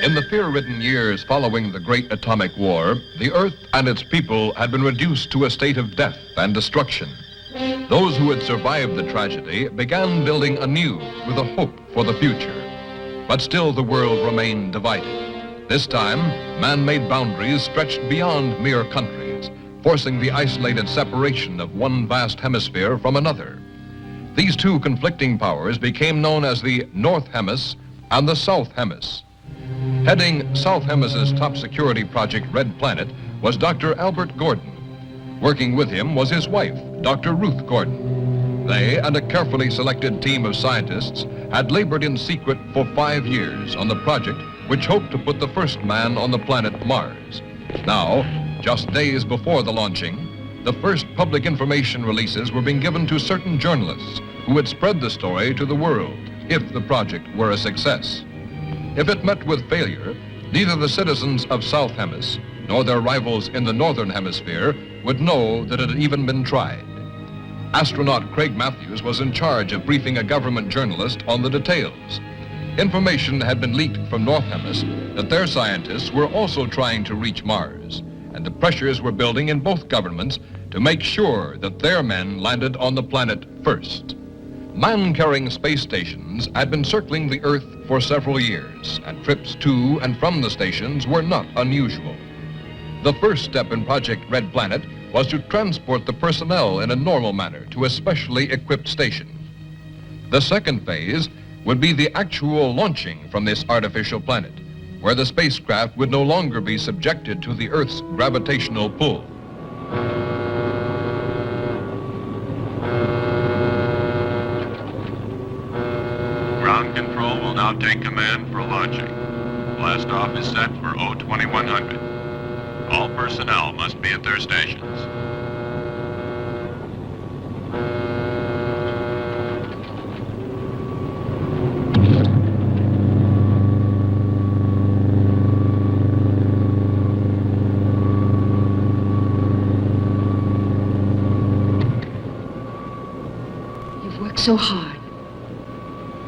In the fear-ridden years following the Great Atomic War, the Earth and its people had been reduced to a state of death and destruction. Those who had survived the tragedy began building anew with a hope for the future. But still the world remained divided. This time, man-made boundaries stretched beyond mere countries, forcing the isolated separation of one vast hemisphere from another. These two conflicting powers became known as the North Hemis and the South Hemis. Heading South Hemis's top security project, Red Planet, was Dr. Albert Gordon. Working with him was his wife, Dr. Ruth Gordon. They and a carefully selected team of scientists had labored in secret for 5 years on the project which hoped to put the first man on the planet Mars. Now, just days before the launching, the first public information releases were being given to certain journalists who would spread the story to the world if the project were a success. If it met with failure, neither the citizens of South Hemis nor their rivals in the Northern Hemisphere would know that it had even been tried. Astronaut Craig Matthews was in charge of briefing a government journalist on the details. Information had been leaked from North Hemis that their scientists were also trying to reach Mars, and the pressures were building in both governments to make sure that their men landed on the planet first. Man-carrying space stations had been circling the Earth for several years, and trips to and from the stations were not unusual. The first step in Project Red Planet was to transport the personnel in a normal manner to a specially equipped station. The second phase would be the actual launching from this artificial planet, where the spacecraft would no longer be subjected to the Earth's gravitational pull. Ground control will now take command for launching. Blast off is set for 02100. All personnel must be at their stations. You've worked so hard.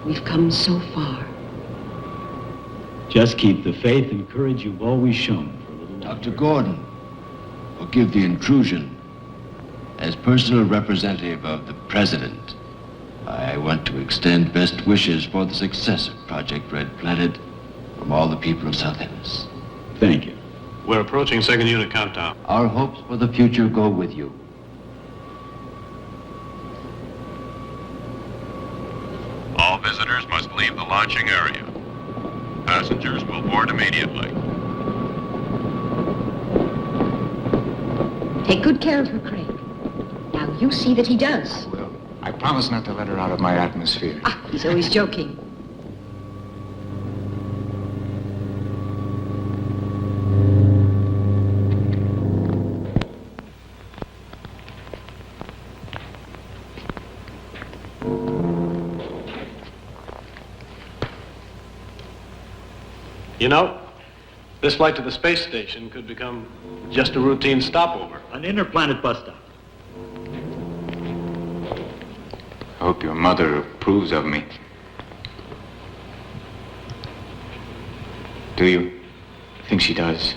We've come so far. Just keep the faith and courage you've always shown for a little while. Dr. Gordon, forgive the intrusion. As personal representative of the President, I want to extend best wishes for the success of Project Red Planet from all the people of South Hemis. Thank you. We're approaching second unit countdown. Our hopes for the future go with you. All visitors must leave the launching area. Passengers will board immediately. Take good care of her, Craig. Now you see that he does. Well, I promise not to let her out of my atmosphere. Ah, he's always joking. You know, this flight to the space station could become just a routine stopover. An interplanet bus stop. I hope your mother approves of me. Do you? I think she does.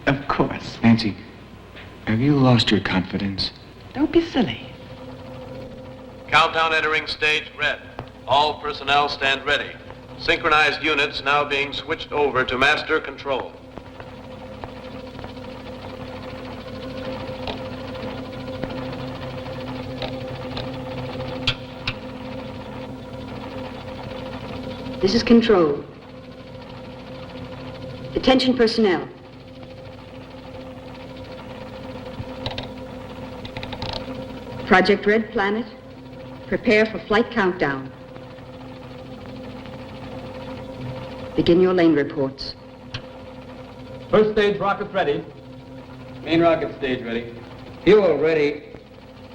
Of course. Nancy, have you lost your confidence? Don't be silly. Countdown entering stage red. All personnel stand ready. Synchronized units now being switched over to master control. This is control. Attention personnel. Project Red Planet, prepare for flight countdown. Begin your lane reports. First stage rockets ready. Main rocket stage ready. Fuel ready.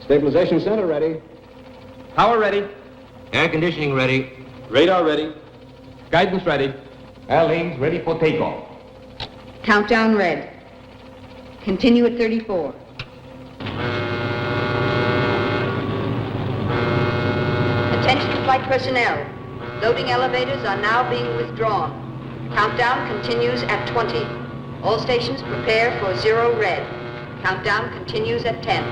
Stabilization center ready. Power ready. Air conditioning ready. Radar ready. Guidance ready. Airlines ready for takeoff. Countdown red. Continue at 34. Attention flight personnel. Loading elevators are now being withdrawn. Countdown continues at 20. All stations prepare for 0 red. Countdown continues at 10.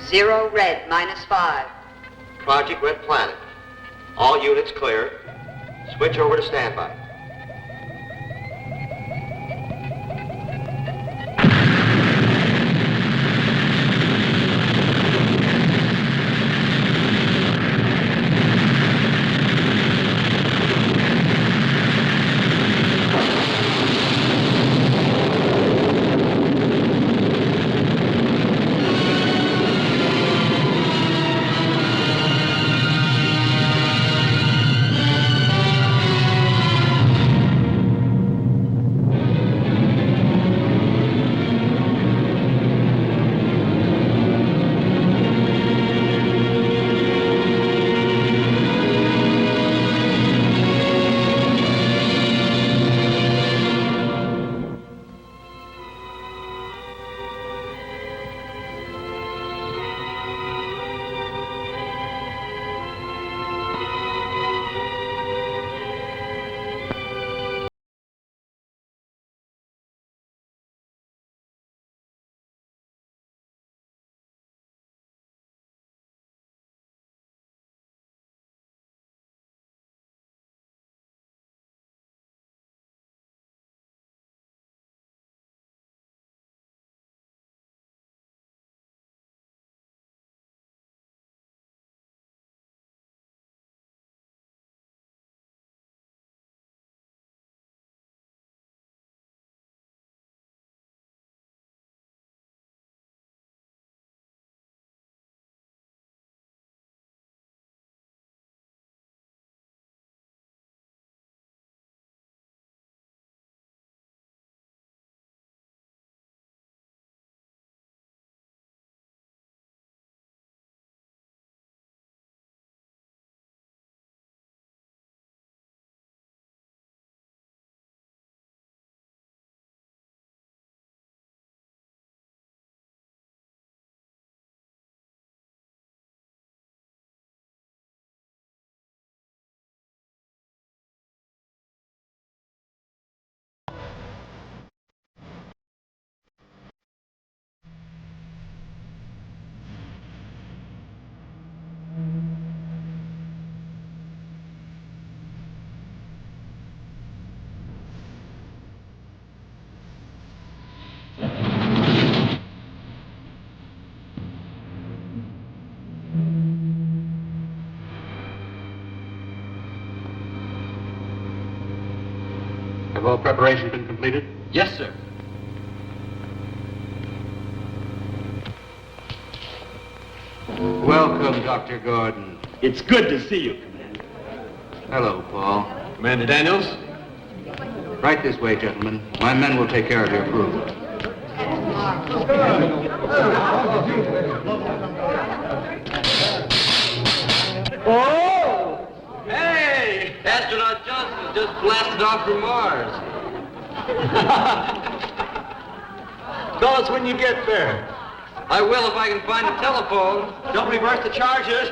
Zero red, -5. Project Red Planet. All units clear. Switch over to standby. Have all preparations been completed? Yes, sir. Welcome, Dr. Gordon. It's good to see you, Commander. Hello, Paul. Commander Daniels? Right this way, gentlemen. My men will take care of your crew. Oh! Hey! Astronaut Johnson just blasted off from Mars. Tell us when you get there. I will if I can find a telephone. Don't reverse the charges.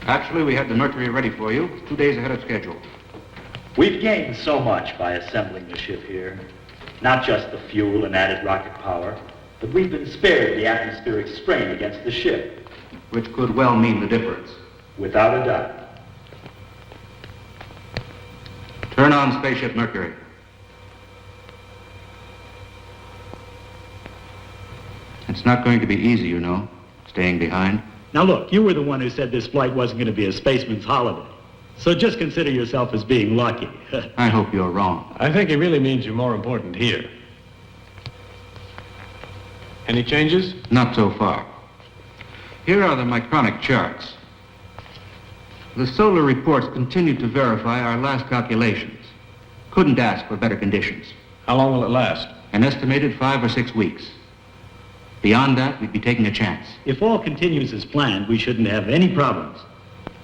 Actually, we had the Mercury ready for you 2 days ahead of schedule. We've gained so much by assembling the ship here. Not just the fuel and added rocket power, but we've been spared the atmospheric strain against the ship. Which could well mean the difference. Without a doubt. Turn on Spaceship Mercury. It's not going to be easy, you know, staying behind. Now look, you were the one who said this flight wasn't going to be a spaceman's holiday. So just consider yourself as being lucky. I hope you're wrong. I think he really means you're more important here. Any changes? Not so far. Here are the micronic charts. The solar reports continue to verify our last calculations. Couldn't ask for better conditions. How long will it last? An estimated 5 or 6 weeks. Beyond that, we'd be taking a chance. If all continues as planned, we shouldn't have any problems.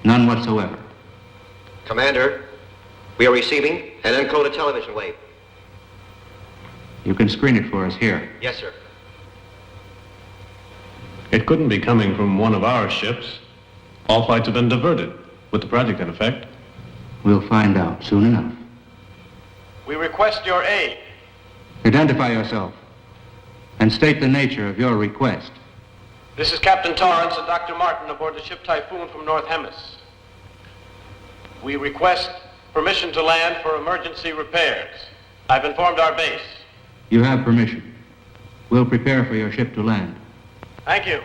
None whatsoever. Commander, we are receiving an encoded television wave. You can screen it for us here. Yes, sir. It couldn't be coming from one of our ships. All flights have been diverted, with the project in effect. We'll find out soon enough. We request your aid. Identify yourself and state the nature of your request. This is Captain Torrance and Dr. Martin aboard the ship Typhoon from North Hemis. We request permission to land for emergency repairs. I've informed our base. You have permission. We'll prepare for your ship to land. Thank you.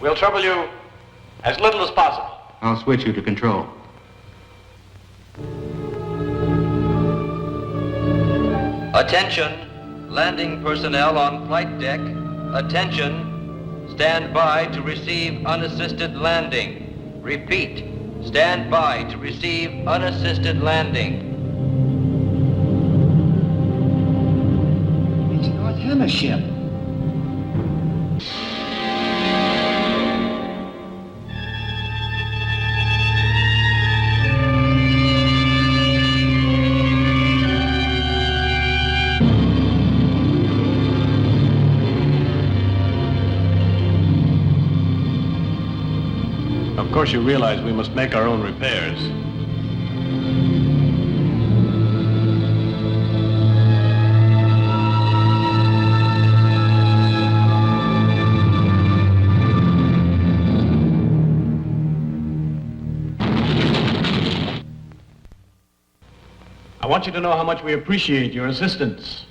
We'll trouble you as little as possible. I'll switch you to control. Attention, landing personnel on flight deck. Attention, stand by to receive unassisted landing. Repeat, stand by to receive unassisted landing. It's a North Hemisphere ship. Of course, you realize we must make our own repairs. I want you to know how much we appreciate your assistance.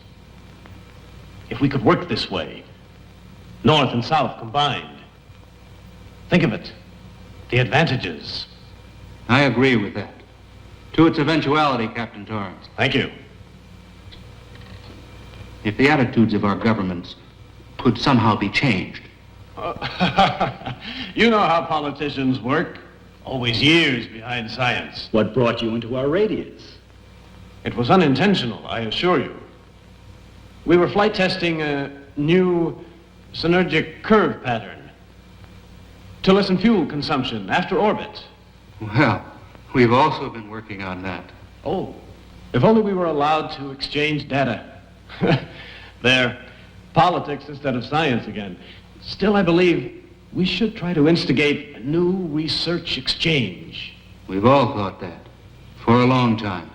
If we could work this way, North and South combined, think of it. The advantages. I agree with that. To its eventuality, Captain Torrance. Thank you. If the attitudes of our governments could somehow be changed. You know how politicians work. Always years behind science. What brought you into our radius? It was unintentional, I assure you. We were flight testing a new synergic curve pattern to lessen fuel consumption after orbit. Well, we've also been working on that. Oh, if only we were allowed to exchange data. There, politics instead of science again. Still, I believe we should try to instigate a new research exchange. We've all thought that for a long time.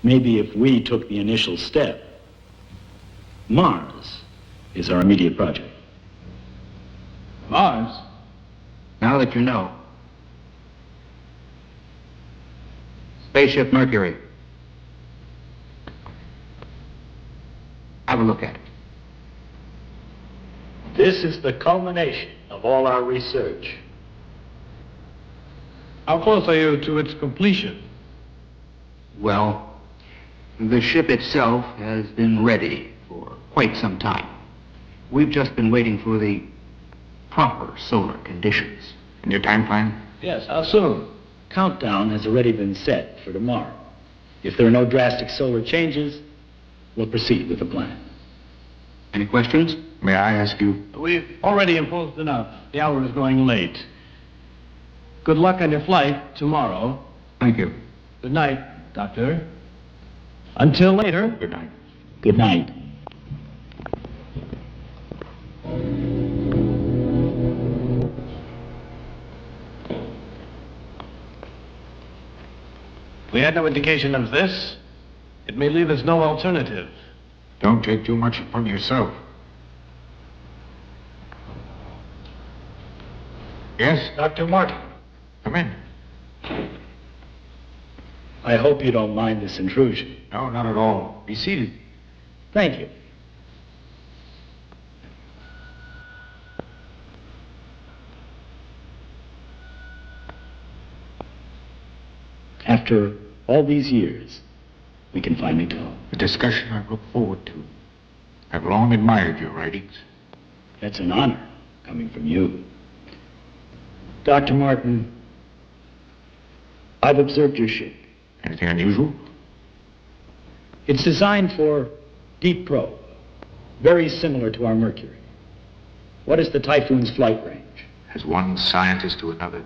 Maybe if we took the initial step. Mars is our immediate project. Mars? Now that you know. Spaceship Mercury. Have a look at it. This is the culmination of all our research. How close are you to its completion? Well, the ship itself has been ready for quite some time. We've just been waiting for the proper solar conditions. And your time plan? Yes, how soon? Countdown has already been set for tomorrow. If there are no drastic solar changes, we'll proceed with the plan. Any questions? May I ask you? We've already imposed enough. The hour is going late. Good luck on your flight tomorrow. Thank you. Good night, Doctor. Until later. Good night. Good night. We had no indication of this. It may leave us no alternative. Don't take too much upon yourself. Yes? Dr. Martin. Come in. I hope you don't mind this intrusion. No, not at all. Be seated. Thank you. After all these years, we can finally talk. A discussion I look forward to. I've long admired your writings. That's an honor coming from you. Dr. Martin, I've observed your ship. Anything unusual? It's designed for deep probe, very similar to our Mercury. What is the Typhoon's flight range? As one scientist to another,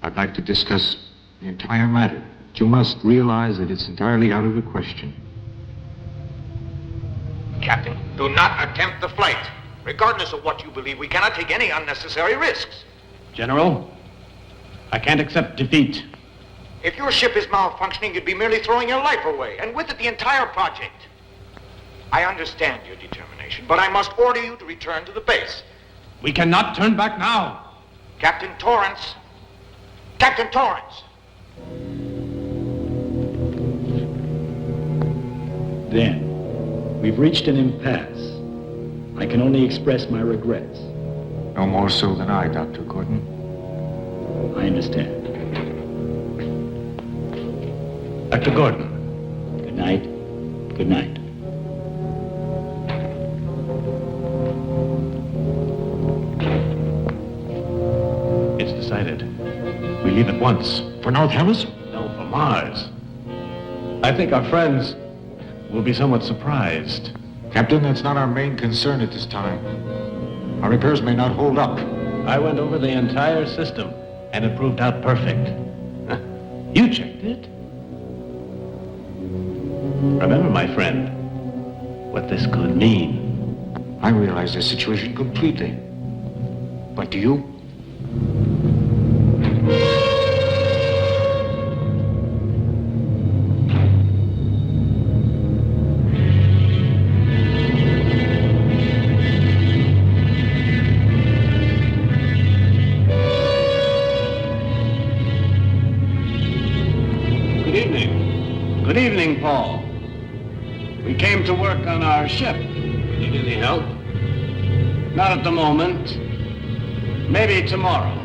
I'd like to discuss the entire matter. But you must realize that it's entirely out of the question. Captain, do not attempt the flight. Regardless of what you believe, we cannot take any unnecessary risks. General, I can't accept defeat. If your ship is malfunctioning, you'd be merely throwing your life away, and with it the entire project. I understand your determination, but I must order you to return to the base. We cannot turn back now. Captain Torrance. Captain Torrance. Then, we've reached an impasse. I can only express my regrets. No more so than I, Dr. Gordon. I understand. Dr. Gordon. Good night. Good night. It's decided. We leave at once. For North Hemisphere? No, for Mars. I think our friends will be somewhat surprised. Captain, that's not our main concern at this time. Our repairs may not hold up. I went over the entire system, and it proved out perfect. You checked it? Remember, my friend, what this could mean. I realize the situation completely. But do you? Good evening, Paul. We came to work on our ship. Need any help? Not at the moment. Maybe tomorrow.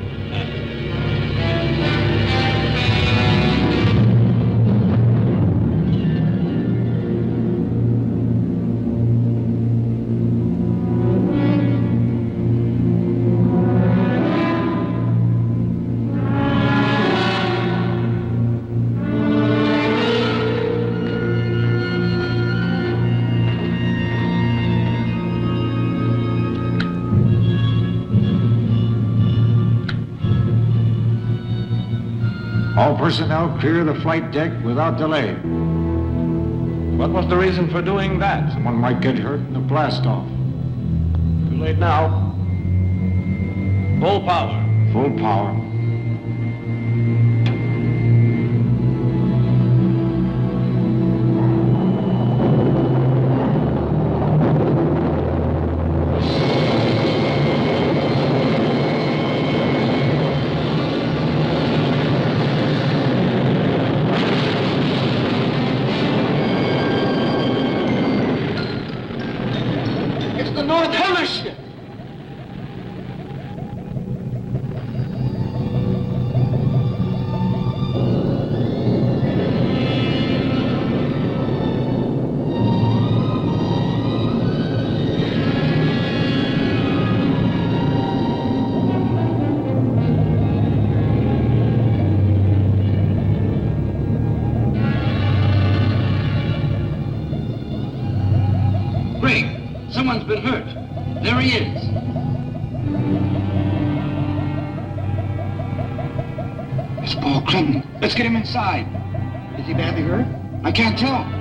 All personnel clear the flight deck without delay. What was the reason for doing that? Someone might get hurt in the blast-off. Too late now. Full power. Full power. Someone's been hurt. There he is. It's Paul Clinton. Let's get him inside. Is he badly hurt? I can't tell.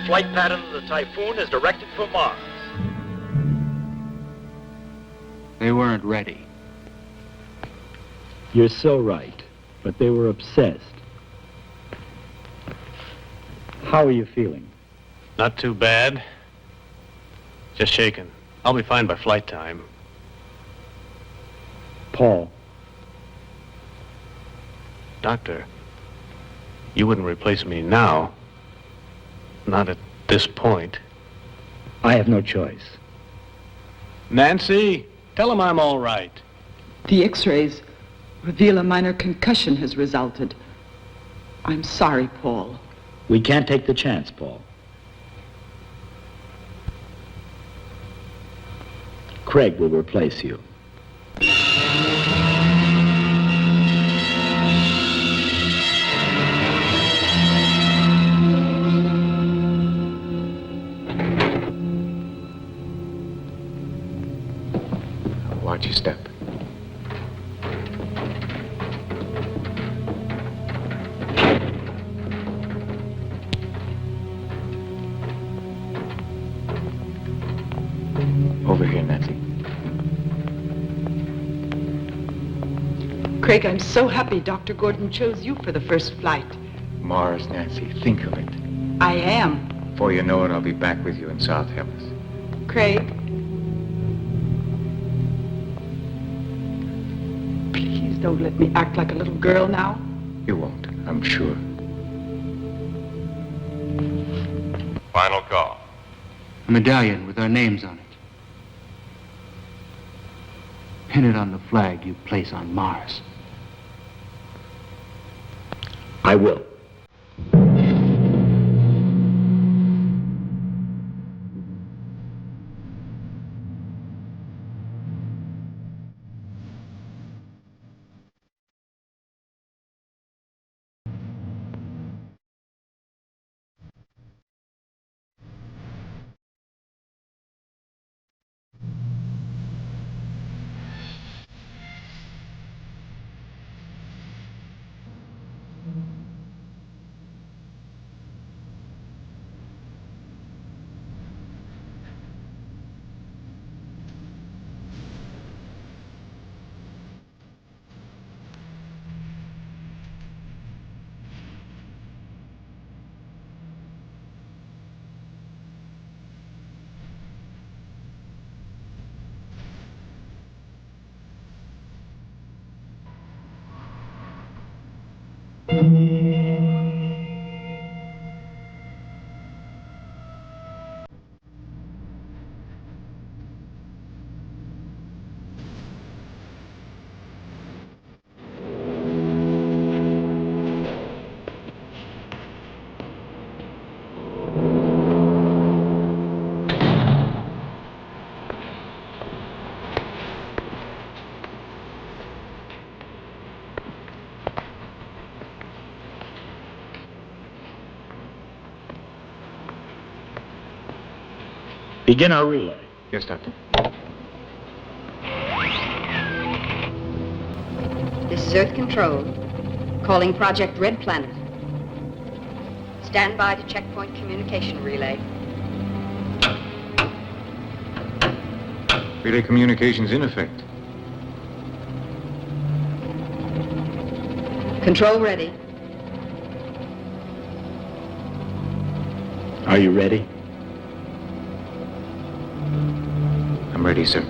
Flight pattern of the Typhoon is directed for Mars. They weren't ready. You're so right, but they were obsessed. How are you feeling? Not too bad. Just shaken. I'll be fine by flight time. Paul. Doctor, you wouldn't replace me now. Not at this point. I have no choice. Nancy, tell him I'm all right. The X-rays reveal a minor concussion has resulted. I'm sorry, Paul. We can't take the chance, Paul. Craig will replace you. Watch your step. Over here, Nancy. Craig, I'm so happy Dr. Gordon chose you for the first flight. Mars, Nancy, think of it. I am. Before you know it, I'll be back with you in South Hellas. Craig. Please don't let me act like a little girl now. You won't, I'm sure. Final call. A medallion with our names on it. Pin it on the flag you place on Mars. I will. Begin our relay. Yes, Doctor. This is Earth Control, calling Project Red Planet. Stand by to checkpoint communication relay. Relay communications in effect. Control ready. Are you ready? I'm ready, sir.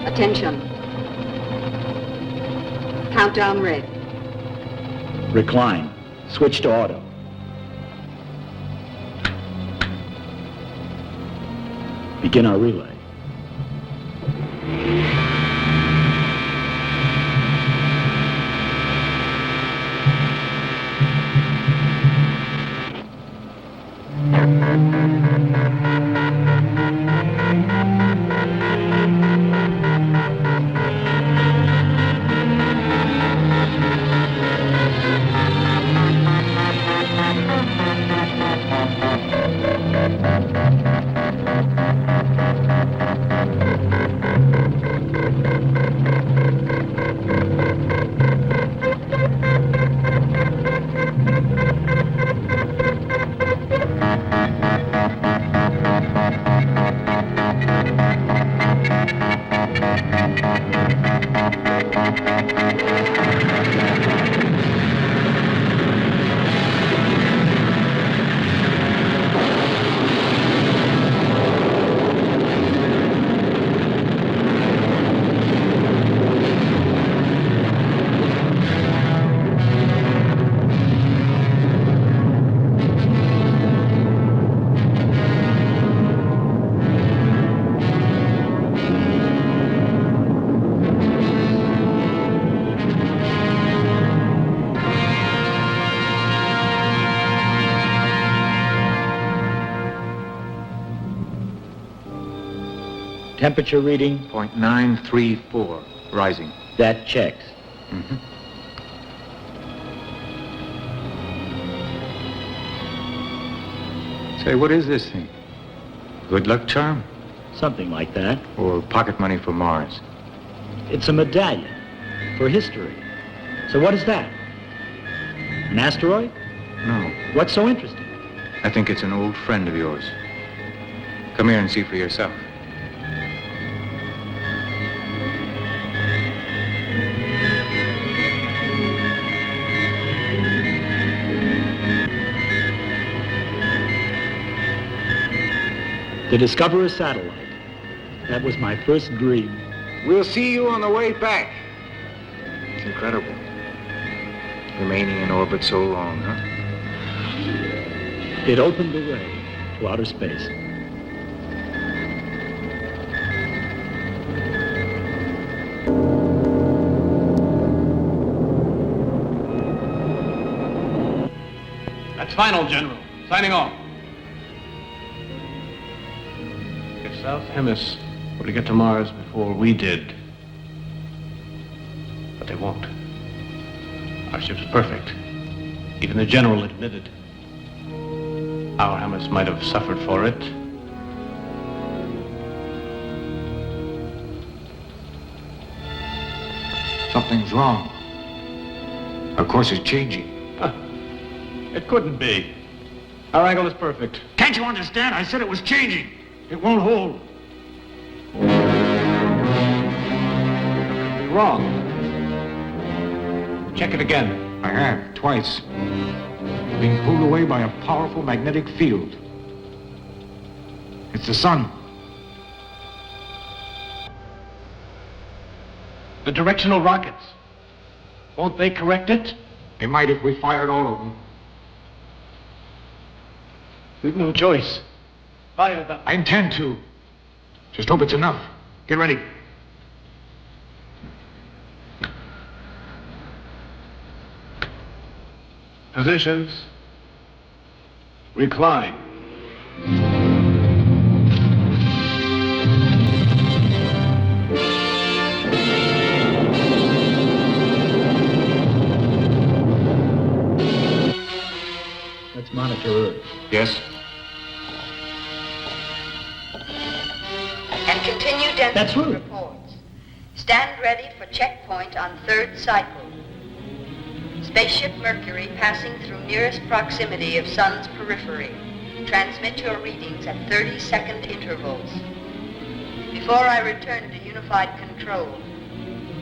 Attention. Countdown red. Recline. Switch to auto. Begin our relay. Temperature reading? 0.934, rising. That checks. Mm-hmm. Say, what is this thing? Good luck charm? Something like that. Or pocket money for Mars? It's a medallion for history. So what is that? An asteroid? No. What's so interesting? I think it's an old friend of yours. Come here and see for yourself. To discover a satellite. That was my first dream. We'll see you on the way back. It's incredible. Remaining in orbit so long, huh? It opened the way to outer space. That's final, General. Signing off. If South Hemis were to get to Mars before we did, but they won't. Our ship's perfect. Even the General admitted. Our Hemis might have suffered for it. Something's wrong. Our course is changing. It couldn't be. Our angle is perfect. Can't you understand? I said it was changing. It won't hold. You're wrong. Check it again. I have, twice. Being pulled away by a powerful magnetic field. It's the sun. The directional rockets. Won't they correct it? They might if we fired all of them. We've no choice. Fire them. I intend to. Just hope it's enough. Get ready. Positions. Recline. Let's monitor Earth. Yes? And continue density That's right. reports. Stand ready for checkpoint on third cycle. Spaceship Mercury passing through nearest proximity of Sun's periphery. Transmit your readings at 30-second intervals. Before I return to unified control,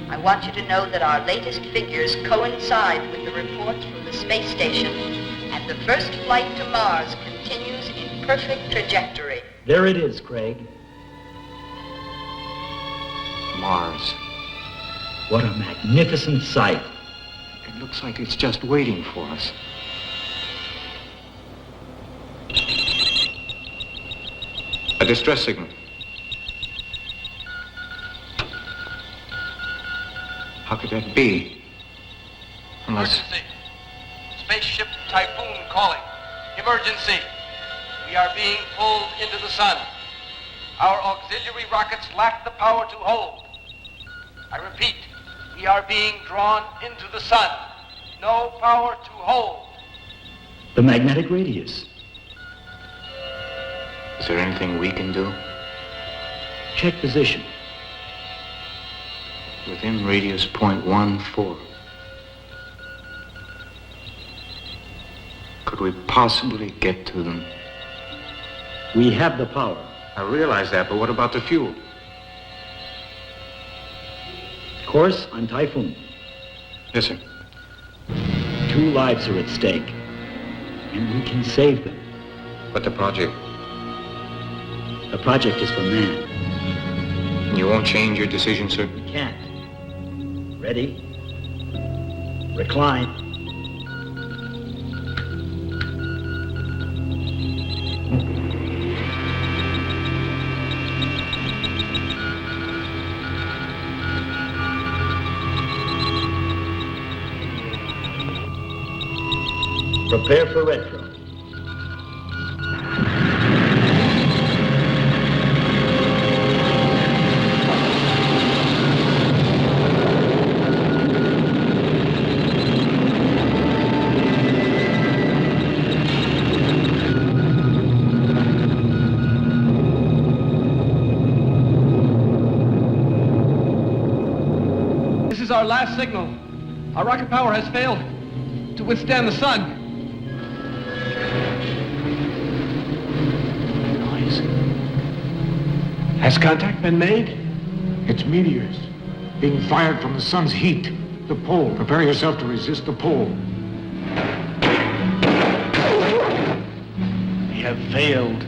I want you to know that our latest figures coincide with the reports from the space station, and the first flight to Mars continues in perfect trajectory. There it is, Craig. Mars. What a magnificent sight. It looks like it's just waiting for us. A distress signal. How could that be? Unless... Emergency. Spaceship Typhoon calling. Emergency. We are being pulled into the sun. Our auxiliary rockets lack the power to hold. I repeat, we are being drawn into the sun. No power to hold. The magnetic radius. Is there anything we can do? Check position. Within radius 0.14. Could we possibly get to them? We have the power. I realize that, but what about the fuel? Course on Typhoon. Yes, sir. 2 lives are at stake, and we can save them. But the project? The project is for man. You won't change your decision, sir? We can't. Ready? Recline. Prepare for retro. This is our last signal. Our rocket power has failed to withstand the sun. Has contact been made? It's meteors being fired from the sun's heat. The pole. Prepare yourself to resist the pole. We have failed.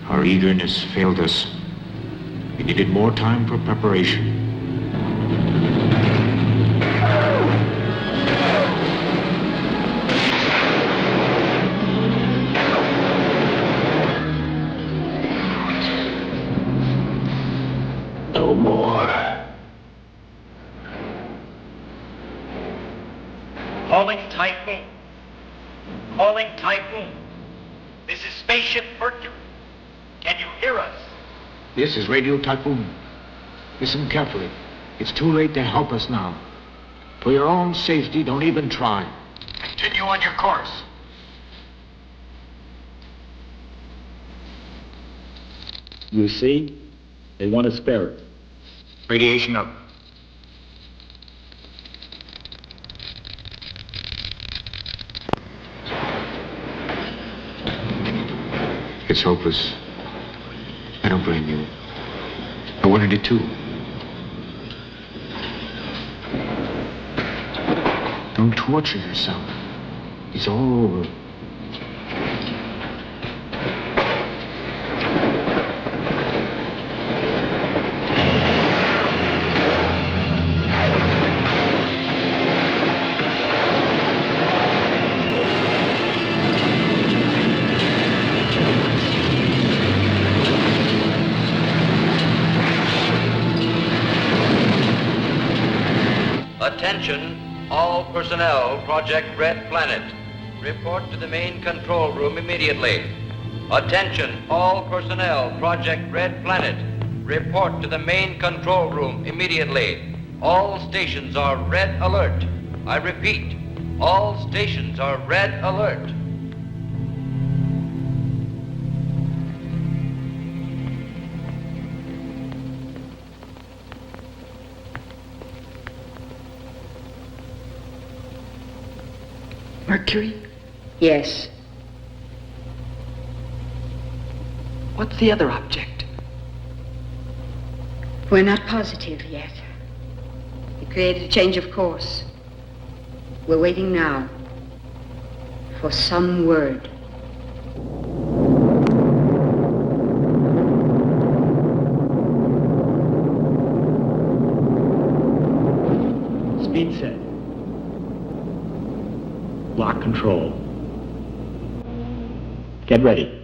Our eagerness failed us. We needed more time for preparation. No more. Calling Typhoon. Calling Typhoon. This is Spaceship Mercury. Can you hear us? This is Radio Typhoon. Listen carefully. It's too late to help us now. For your own safety, don't even try. Continue on your course. You see? They want to spare it. Radiation up. It's hopeless. I don't blame you. I wanted it too. Don't torture yourself. It's all over. Attention, all personnel, Project Red Planet. Report to the main control room immediately. Attention, all personnel, Project Red Planet. Report to the main control room immediately. All stations are red alert. I repeat, all stations are red alert. Mercury? Yes. What's the other object? We're not positive yet. It created a change of course. We're waiting now for some word. Speed set. Lock control. Get ready.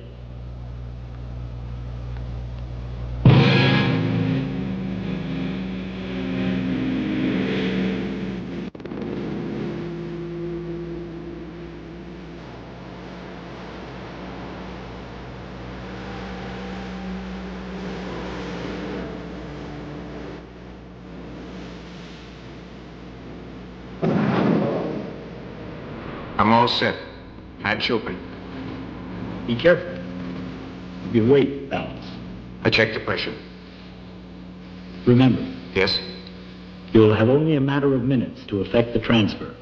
I'm all set. Hatch open. Be careful. Your weight balance. I checked the pressure. Remember, Yes? you'll have only a matter of minutes to effect the transfer.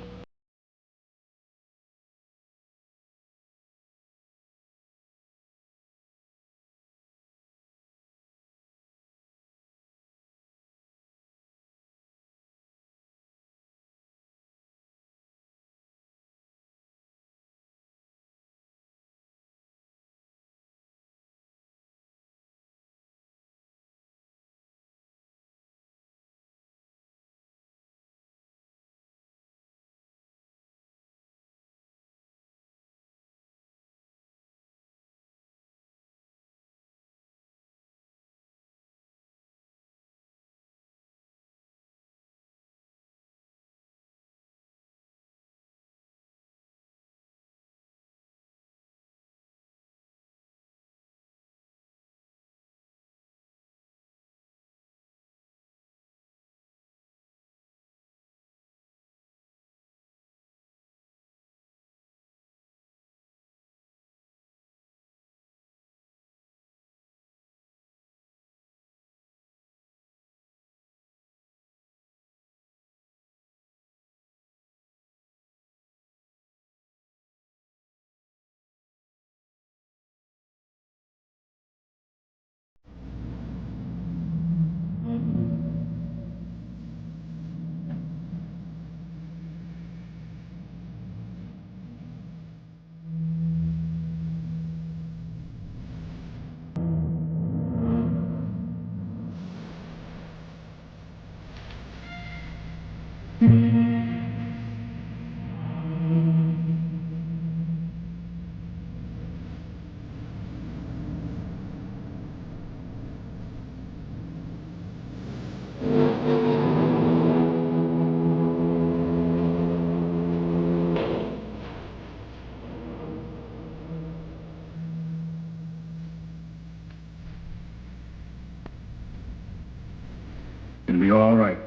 It'll be all right.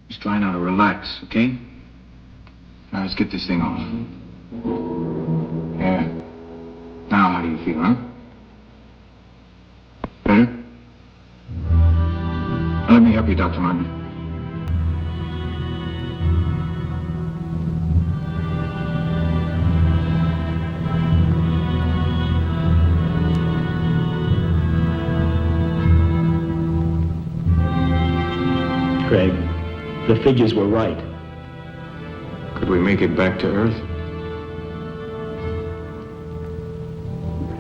Just try now to relax, okay? Now let's get this thing off. Yeah. Now how do you feel, huh? Better? Now, let me help you, Dr. Martin. Craig, the figures were right. Could we make it back to Earth?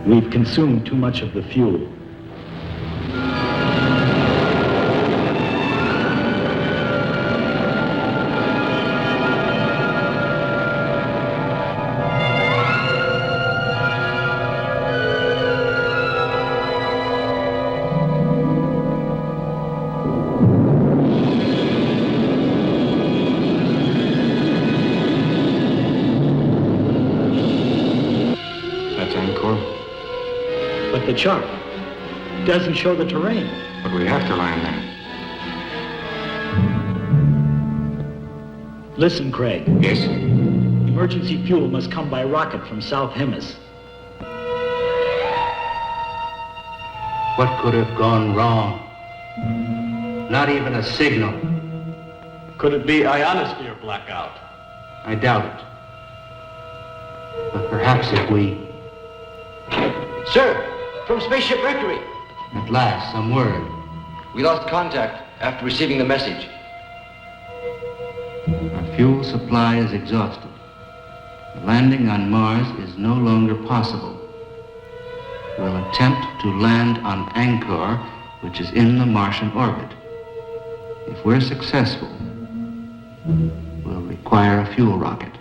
We've consumed too much of the fuel. The chart doesn't show the terrain. But we have to land there. Listen, Craig. Yes? Emergency fuel must come by rocket from South Hemis. What could have gone wrong? Not even a signal. Could it be ionosphere blackout? I doubt it. But perhaps if we... Sir! From Spaceship Mercury. At last, some word. We lost contact after receiving the message. Our fuel supply is exhausted. Landing on Mars is no longer possible. We'll attempt to land on Angkor, which is in the Martian orbit. If we're successful, we'll require a fuel rocket.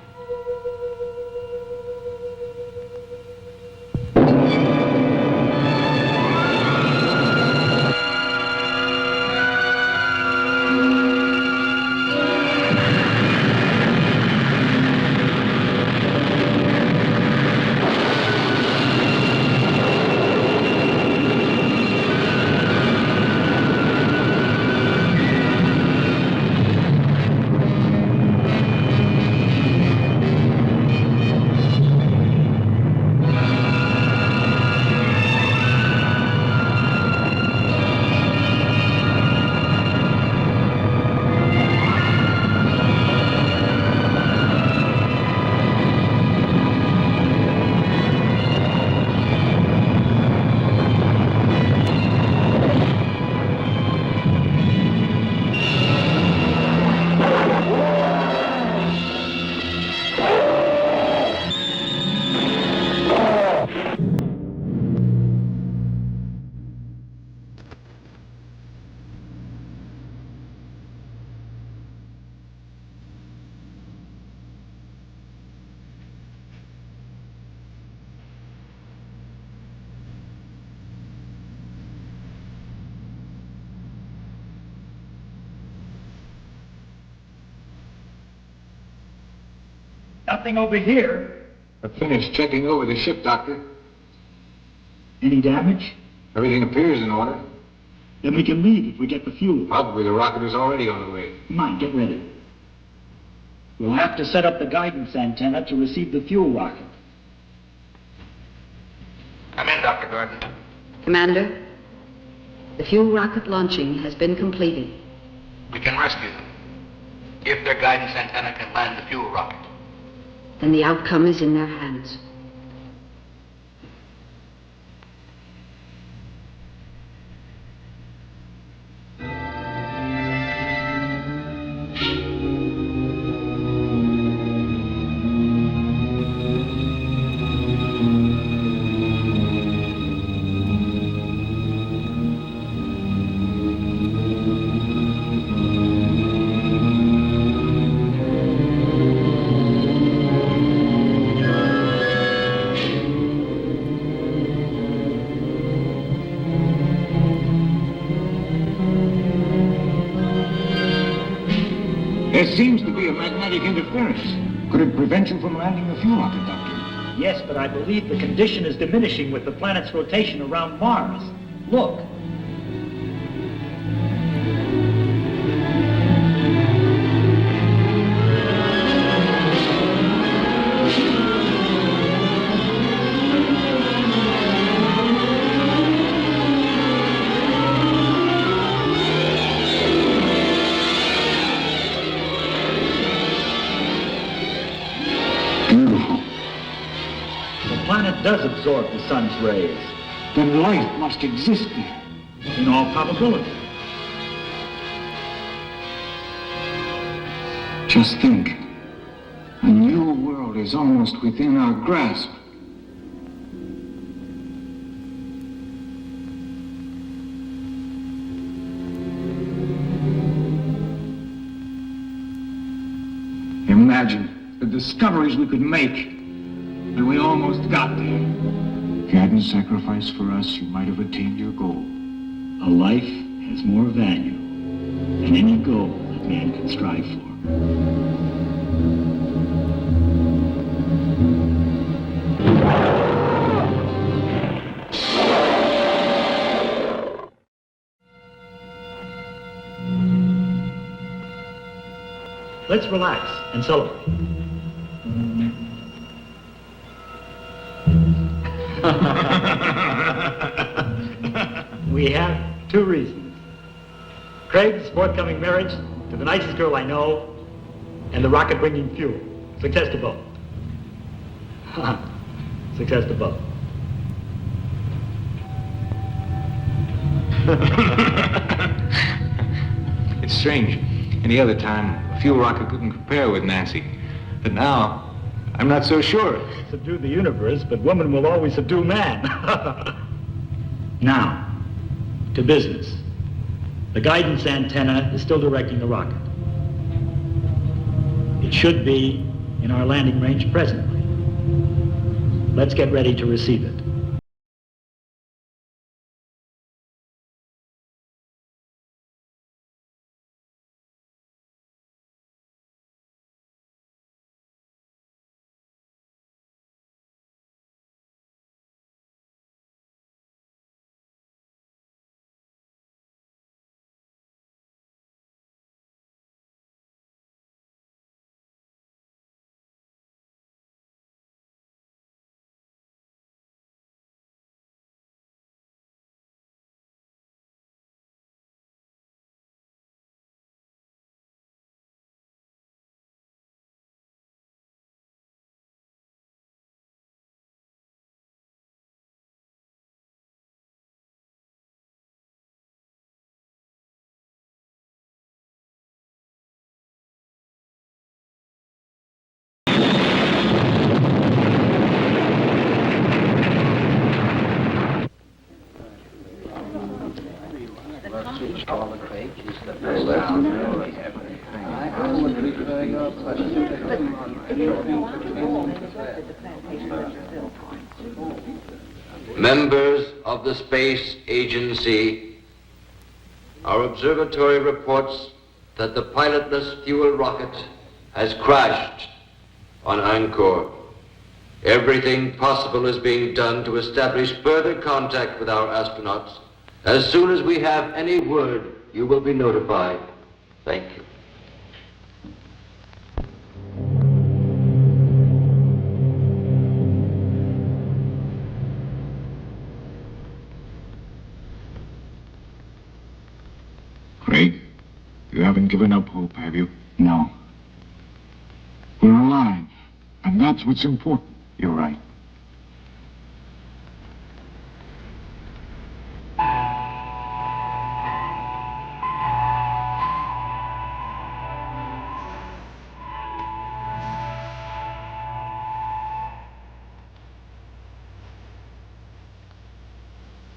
Nothing over here. I finished checking over the ship, Doctor. Any damage? Everything appears in order. Then we can leave if we get the fuel. Probably the rocket is already on the way. Come on, get ready. We'll have to set up the guidance antenna to receive the fuel rocket. Come in, Dr. Gordon. Commander, the fuel rocket launching has been completed. We can rescue them. If their guidance antenna can land the fuel rocket. And the outcome is in their hands. There seems to be a magnetic interference. Could it prevent you from landing the fuel rocket, Doctor? Yes, but I believe the condition is diminishing with the planet's rotation around Mars. Look. Does absorb the sun's rays. Then life must exist there. In all probability. Just think. A new world is almost within our grasp. Imagine the discoveries we could make. And we almost got there. If you hadn't sacrificed for us, you might have attained your goal. A life has more value than any goal that man can strive for. Let's relax and celebrate. We have two reasons. Craig's forthcoming marriage to the nicest girl I know, and the rocket bringing fuel. Success to both. Success to both. It's strange. Any other time, a fuel rocket couldn't compare with Nancy. But now, I'm not so sure. Subdue the universe, but woman will always subdue man. Now, to business. The guidance antenna is still directing the rocket. It should be in our landing range presently. Let's get ready to receive it. Members of the Space Agency, our observatory reports that the pilotless fuel rocket has crashed on Angkor. Everything possible is being done to establish further contact with our astronauts. As soon as we have any word, you will be notified. Thank you. Craig, you haven't given up hope, have you? No. We're alive, and that's what's important. You're right.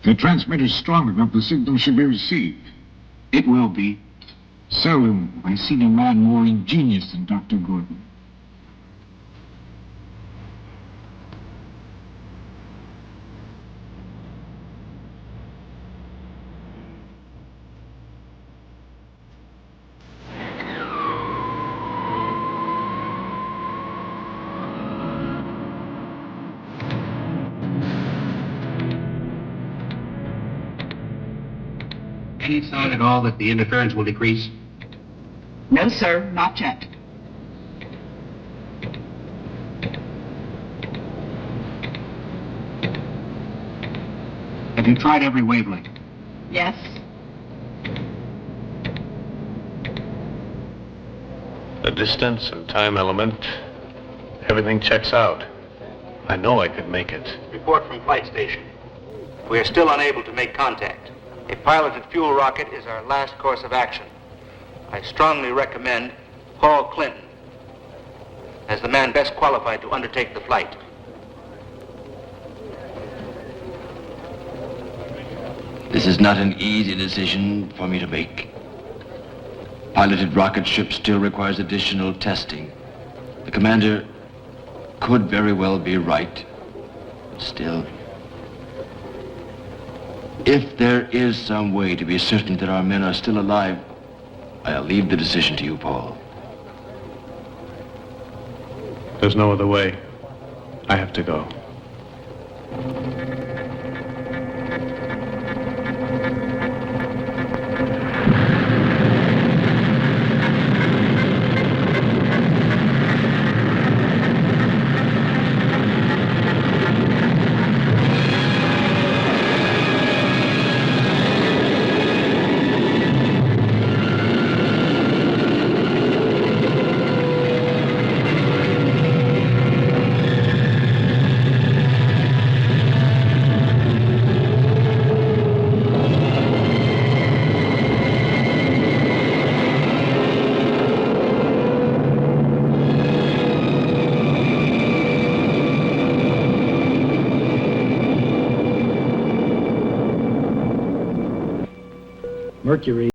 The transmitter's strong enough, the signal should be received. It will be. Seldom I've seen a man more ingenious than Dr. Gordon. Any sign at all that the interference will decrease? No, sir, not yet. Have you tried every wavelength? Yes. The distance and time element, everything checks out. I know I could make it. Report from flight station. We are still unable to make contact. A piloted fuel rocket is our last course of action. I strongly recommend Paul Clinton as the man best qualified to undertake the flight. This is not an easy decision for me to make. Piloted rocket ship still requires additional testing. The commander could very well be right, but still. If there is some way to be certain that our men are still alive, I'll leave the decision to you, Paul. There's no other way. I have to go. Mercury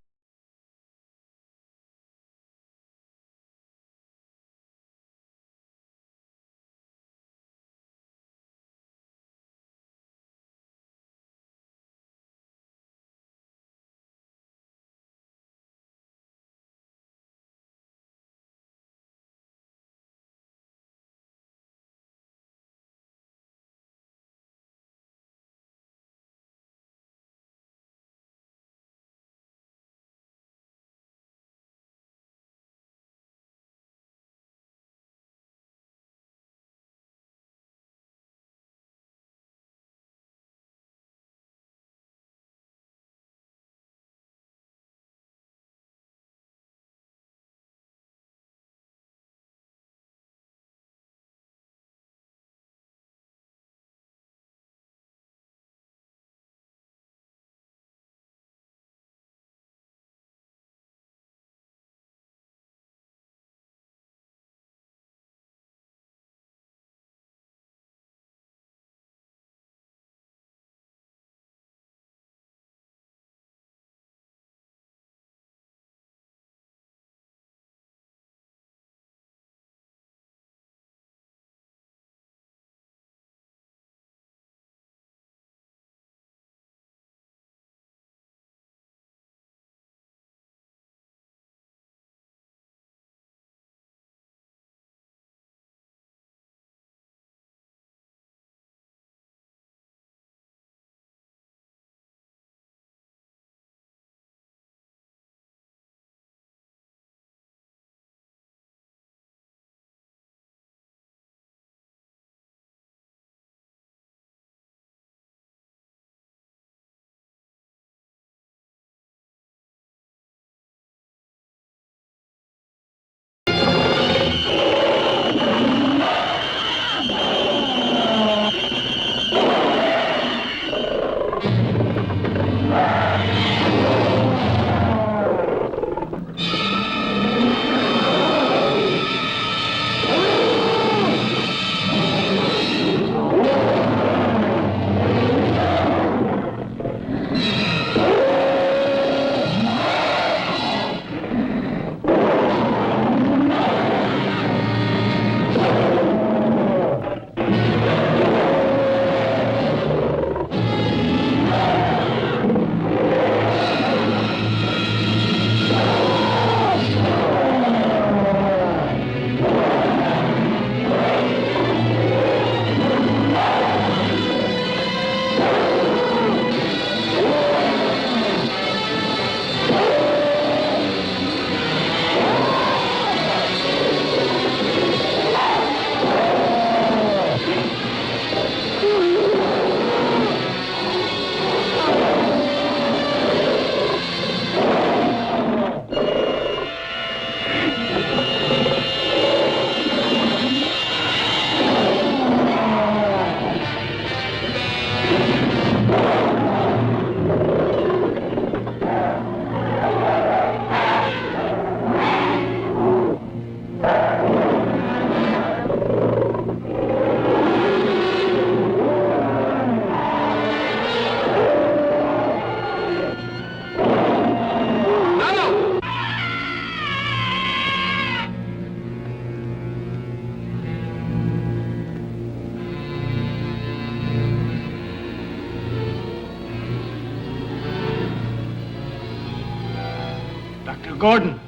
Gordon!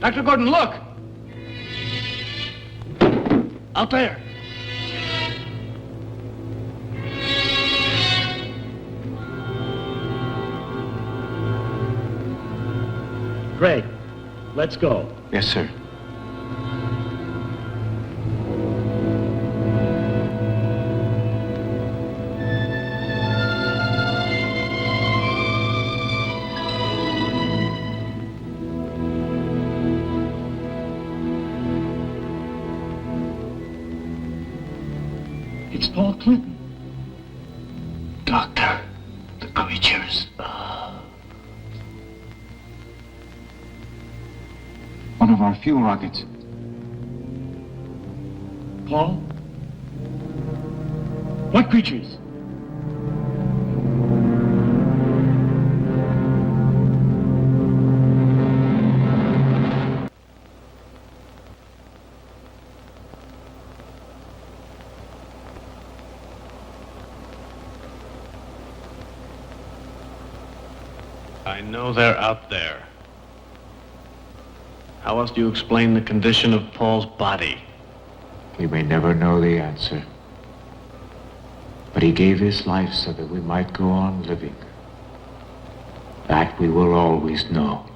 Dr. Gordon, look! Out there! Greg, let's go. Yes, sir. It's Paul Clinton. Doctor, the creatures. One of our fuel rockets. Paul? What creatures? I know they're out there. How else do you explain the condition of Paul's body? We may never know the answer. But he gave his life so that we might go on living. That we will always know.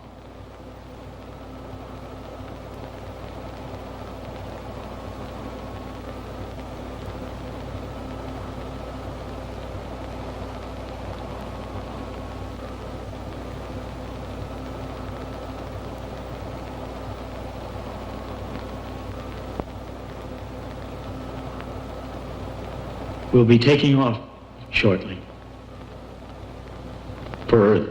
We'll be taking off shortly. For Earth.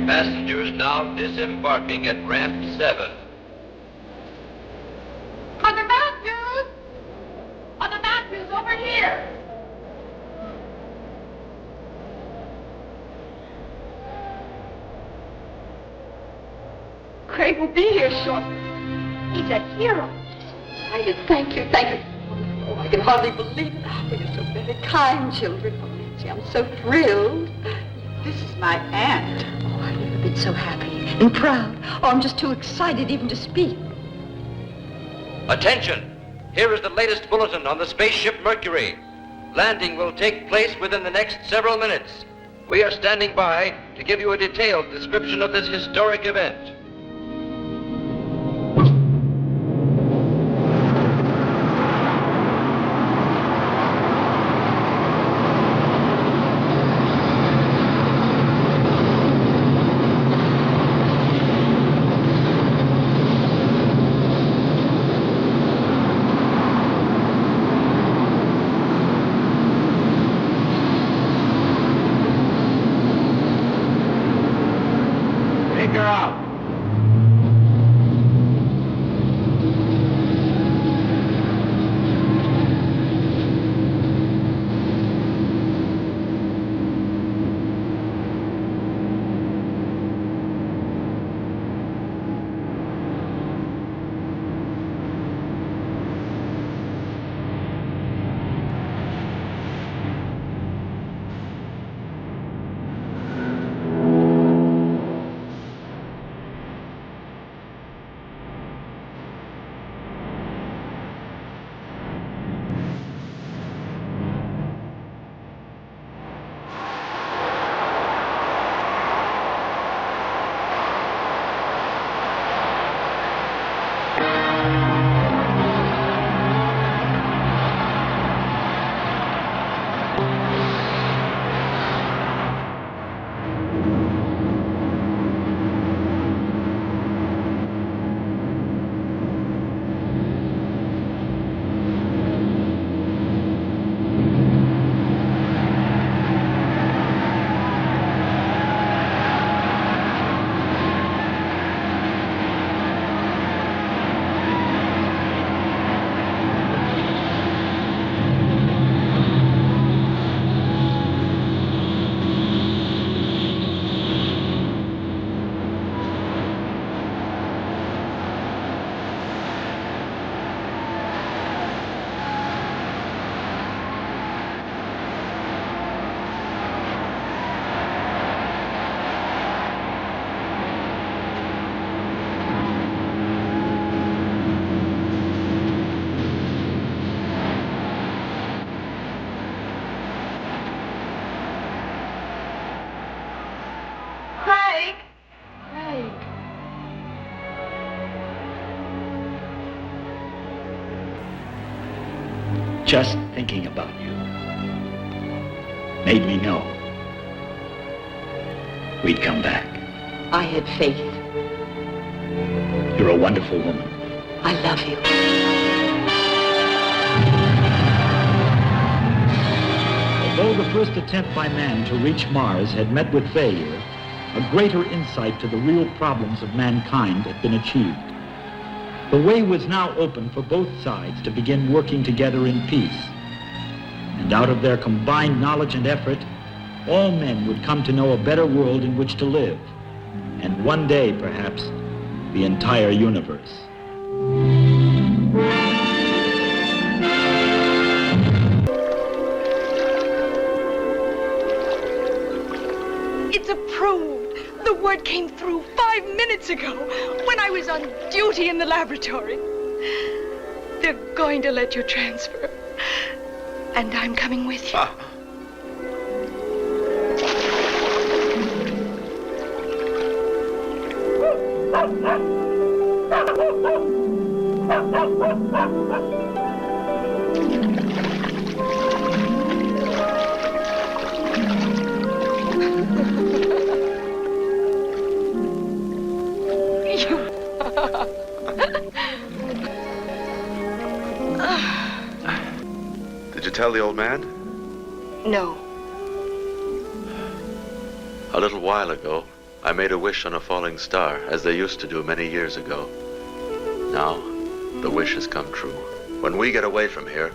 Passengers now disembarking at ramp 7. Mother Matthews! Mother Matthews, over here! will be here shortly. He's a hero. Thank you. Oh, I can hardly believe it. Oh, you're so very kind, children. Oh, Nancy, I'm so thrilled. This is my aunt. Oh, I've never been so happy and proud. Oh, I'm just too excited even to speak. Attention! Here is the latest bulletin on the spaceship Mercury. Landing will take place within the next several minutes. We are standing by to give you a detailed description of this historic event. Just thinking about you made me know we'd come back. I had faith. You're a wonderful woman. I love you. Although the first attempt by man to reach Mars had met with failure, a greater insight to the real problems of mankind had been achieved. The way was now open for both sides to begin working together in peace. And out of their combined knowledge and effort, all men would come to know a better world in which to live. And one day, perhaps, the entire universe. It's approved. The word came through 5 minutes ago when I was on duty in the laboratory. They're going to let you transfer. And I'm coming with you. Did you tell the old man? No. A little while ago, I made a wish on a falling star, as they used to do many years ago. Now, the wish has come true. When we get away from here,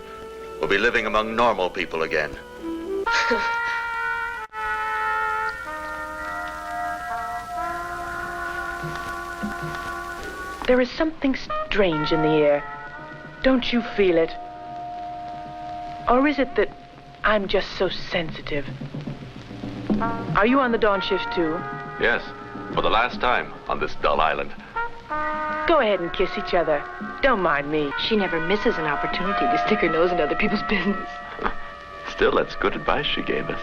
we'll be living among normal people again. There is something strange in the air. Don't you feel it? Or is it that I'm just so sensitive? Are you on the dawn shift too? Yes, for the last time on this dull island. Go ahead and kiss each other. Don't mind me. She never misses an opportunity to stick her nose into other people's business. Still, that's good advice she gave us.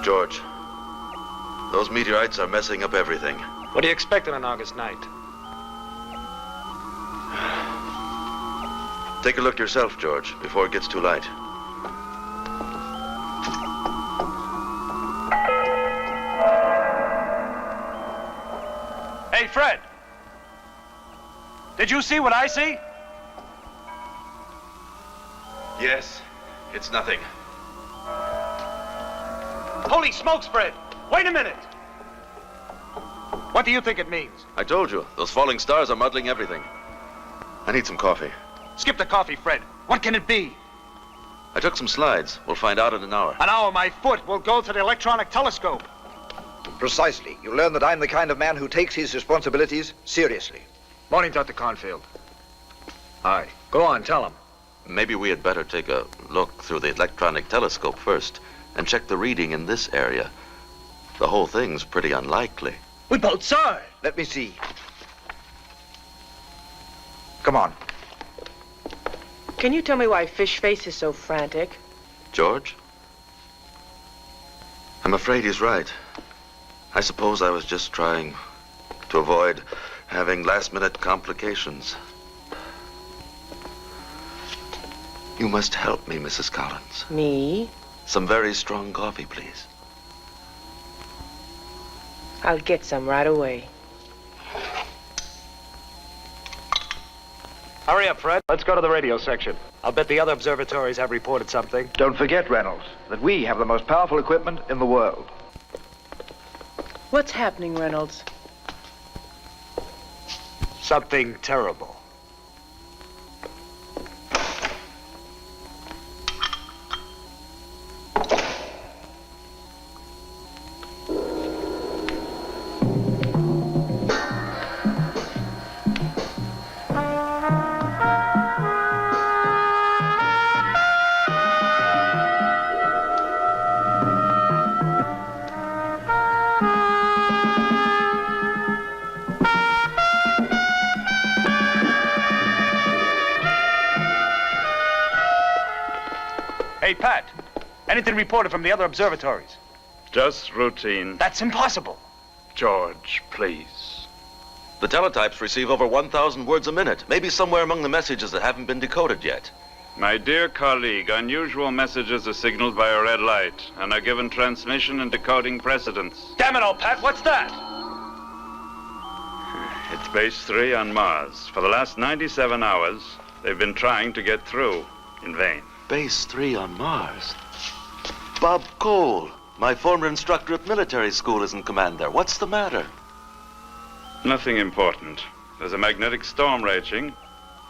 George, those meteorites are messing up everything. What do you expect on an August night? Take a look yourself, George, before it gets too light. Hey, Fred! Did you see what I see? Yes, it's nothing. Holy smokes, Fred! Wait a minute! What do you think it means? I told you, those falling stars are muddling everything. I need some coffee. Skip the coffee, Fred. What can it be? I took some slides. We'll find out in an hour. An hour, my foot will go to the electronic telescope. Precisely. You learn that I'm the kind of man who takes his responsibilities seriously. Morning, Dr. Cornfield. Hi. Go on, tell him. Maybe we had better take a look through the electronic telescope first and check the reading in this area. The whole thing's pretty unlikely. We both saw it. Let me see. Come on. Can you tell me why Fish Face is so frantic? George? I'm afraid he's right. I suppose I was just trying to avoid having last-minute complications. You must help me, Mrs. Collins. Me? Some very strong coffee, please. I'll get some right away. Hurry up, Fred. Let's go to the radio section. I'll bet the other observatories have reported something. Don't forget, Reynolds, that we have the most powerful equipment in the world. What's happening, Reynolds? Something terrible. Hey, Pat, anything reported from the other observatories? Just routine. That's impossible. George, please. The teletypes receive over 1,000 words a minute, maybe somewhere among the messages that haven't been decoded yet. My dear colleague, unusual messages are signaled by a red light and are given transmission and decoding precedence. Damn it all, Pat, what's that? It's base 3 on Mars. For the last 97 hours, they've been trying to get through in vain. Base 3 on Mars? Bob Cole, my former instructor at military school, is in command there. What's the matter? Nothing important. There's a magnetic storm raging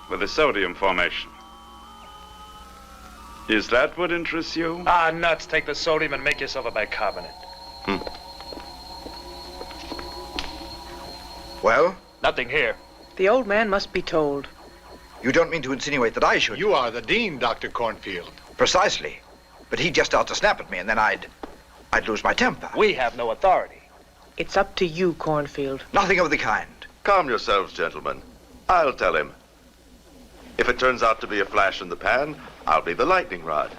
with a sodium formation. Is that what interests you? Ah, nuts. Take the sodium and make yourself a bicarbonate. Well? Nothing here. The old man must be told. You don't mean to insinuate that I should? You are the dean, Dr. Cornfield. Precisely. But he'd just start to snap at me, and then I'd lose my temper. We have no authority. It's up to you, Cornfield. Nothing of the kind. Calm yourselves, gentlemen. I'll tell him. If it turns out to be a flash in the pan, I'll be the lightning rod.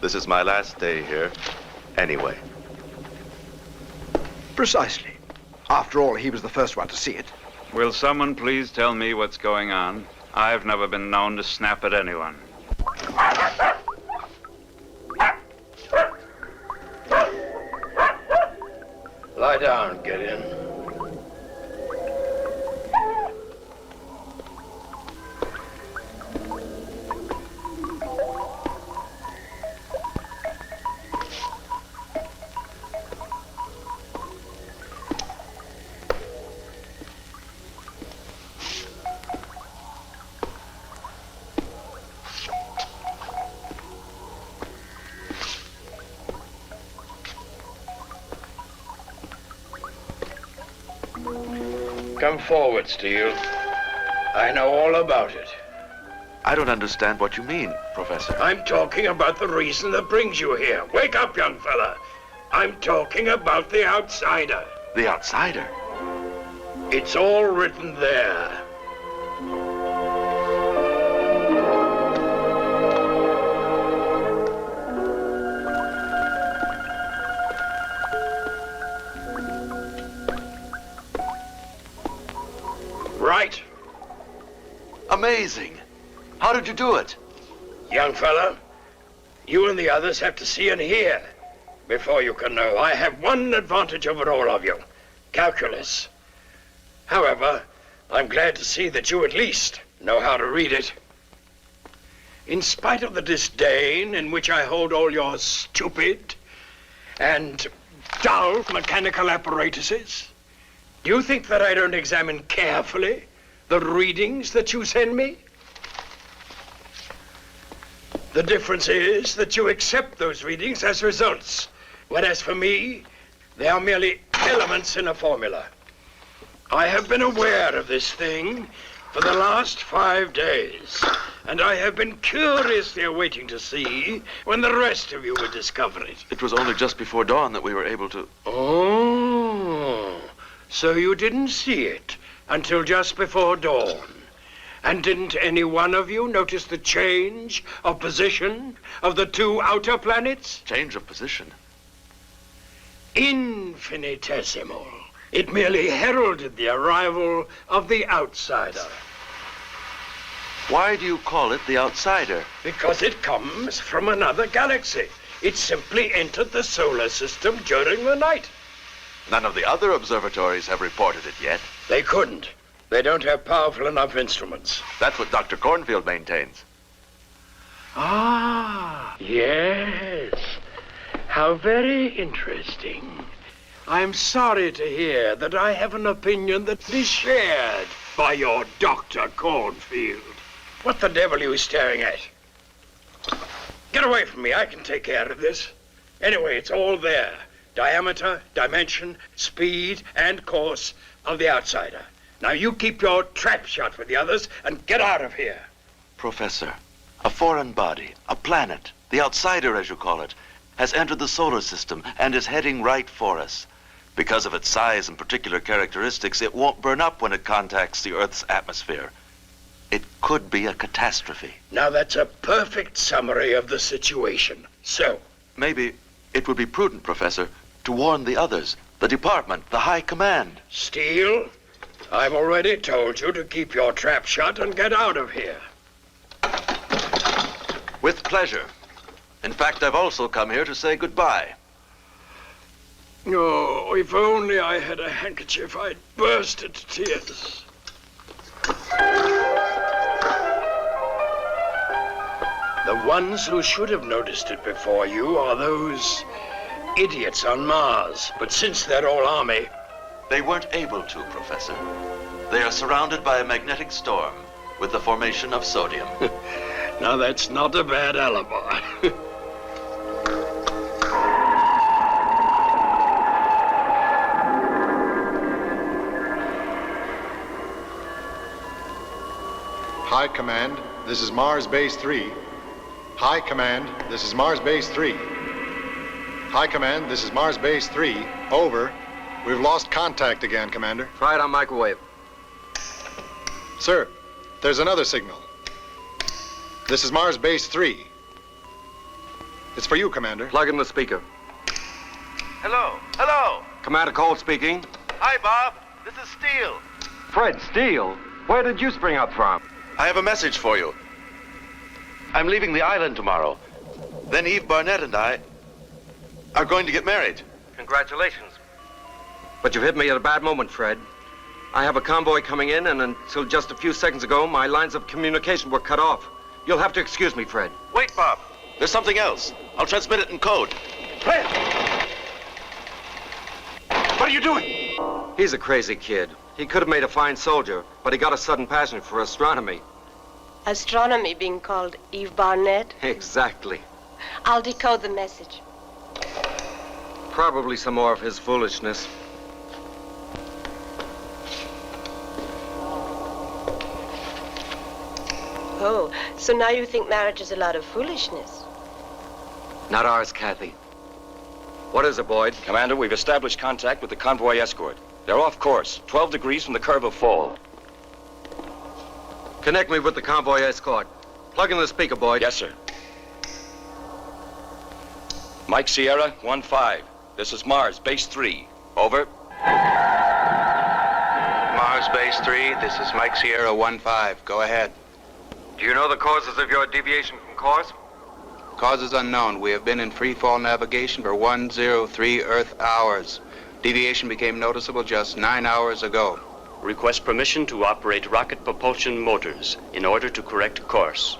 This is my last day here, anyway. Precisely. After all, he was the first one to see it. Will someone please tell me what's going on? I've never been known to snap at anyone. Lie down, get in. Come forward, Steele. I know all about it. I don't understand what you mean, Professor. I'm talking about the reason that brings you here. Wake up, young fella. I'm talking about the outsider. The outsider? It's all written there. Right. Amazing. How did you do it? Young fella, you and the others have to see and hear before you can know. I have one advantage over all of you. Calculus. However, I'm glad to see that you at least know how to read it. In spite of the disdain in which I hold all your stupid and dull mechanical apparatuses, do you think that I don't examine carefully the readings that you send me? The difference is that you accept those readings as results, whereas for me, they are merely elements in a formula. I have been aware of this thing for the last 5 days, and I have been curiously awaiting to see when the rest of you would discover it. It was only just before dawn that we were able to... Oh, so you didn't see it until just before dawn. And didn't any one of you notice the change of position of the two outer planets? Change of position? Infinitesimal. It merely heralded the arrival of the outsider. Why do you call it the outsider? Because it comes from another galaxy. It simply entered the solar system during the night. None of the other observatories have reported it yet. They couldn't. They don't have powerful enough instruments. That's what Dr. Cornfield maintains. Ah, yes. How very interesting. I'm sorry to hear that I have an opinion that is shared by your Dr. Cornfield. What the devil are you staring at? Get away from me. I can take care of this. Anyway, it's all there. Diameter, dimension, speed, and course of the outsider. Now you keep your trap shut with the others and get out of here. Professor, a foreign body, a planet, the outsider as you call it, has entered the solar system and is heading right for us. Because of its size and particular characteristics, it won't burn up when it contacts the Earth's atmosphere. It could be a catastrophe. Now that's a perfect summary of the situation. So? Maybe it would be prudent, Professor, to warn the others, the department, the high command. Steele, I've already told you to keep your trap shut and get out of here. With pleasure. In fact, I've also come here to say goodbye. Oh, if only I had a handkerchief, I'd burst into tears. The ones who should have noticed it before you are those idiots on Mars. But since they're all army... They weren't able to, Professor. They are surrounded by a magnetic storm with the formation of sodium. Now that's not a bad alibi. High Command, this is Mars Base 3. High Command, this is Mars Base 3. High Command, this is Mars Base 3. Over. We've lost contact again, Commander. Try it on microwave. Sir, there's another signal. This is Mars Base 3. It's for you, Commander. Plug in the speaker. Hello, hello. Commander Cole speaking. Hi, Bob. This is Steele. Fred Steele? Where did you spring up from? I have a message for you. I'm leaving the island tomorrow. Then Eve Barnett and I are going to get married. Congratulations. But you've hit me at a bad moment, Fred. I have a convoy coming in, and until just a few seconds ago, my lines of communication were cut off. You'll have to excuse me, Fred. Wait, Bob. There's something else. I'll transmit it in code. Fred! What are you doing? He's a crazy kid. He could have made a fine soldier, but he got a sudden passion for astronomy. Astronomy being called Eve Barnett? Exactly. I'll decode the message. Probably some more of his foolishness. Oh, so now you think marriage is a lot of foolishness? Not ours, Kathy. What is it, Boyd? Commander, we've established contact with the convoy escort. They're off course, 12 degrees from the curve of fall. Connect me with the convoy escort. Plug in the speaker, Boyd. Yes, sir. Mike Sierra, 1-5. This is Mars, base 3. Over. Mars, base 3. This is Mike Sierra, 1-5. Go ahead. Do you know the causes of your deviation from course? Causes unknown. We have been in free fall navigation for 103 Earth hours. Deviation became noticeable just 9 hours ago. Request permission to operate rocket propulsion motors in order to correct course.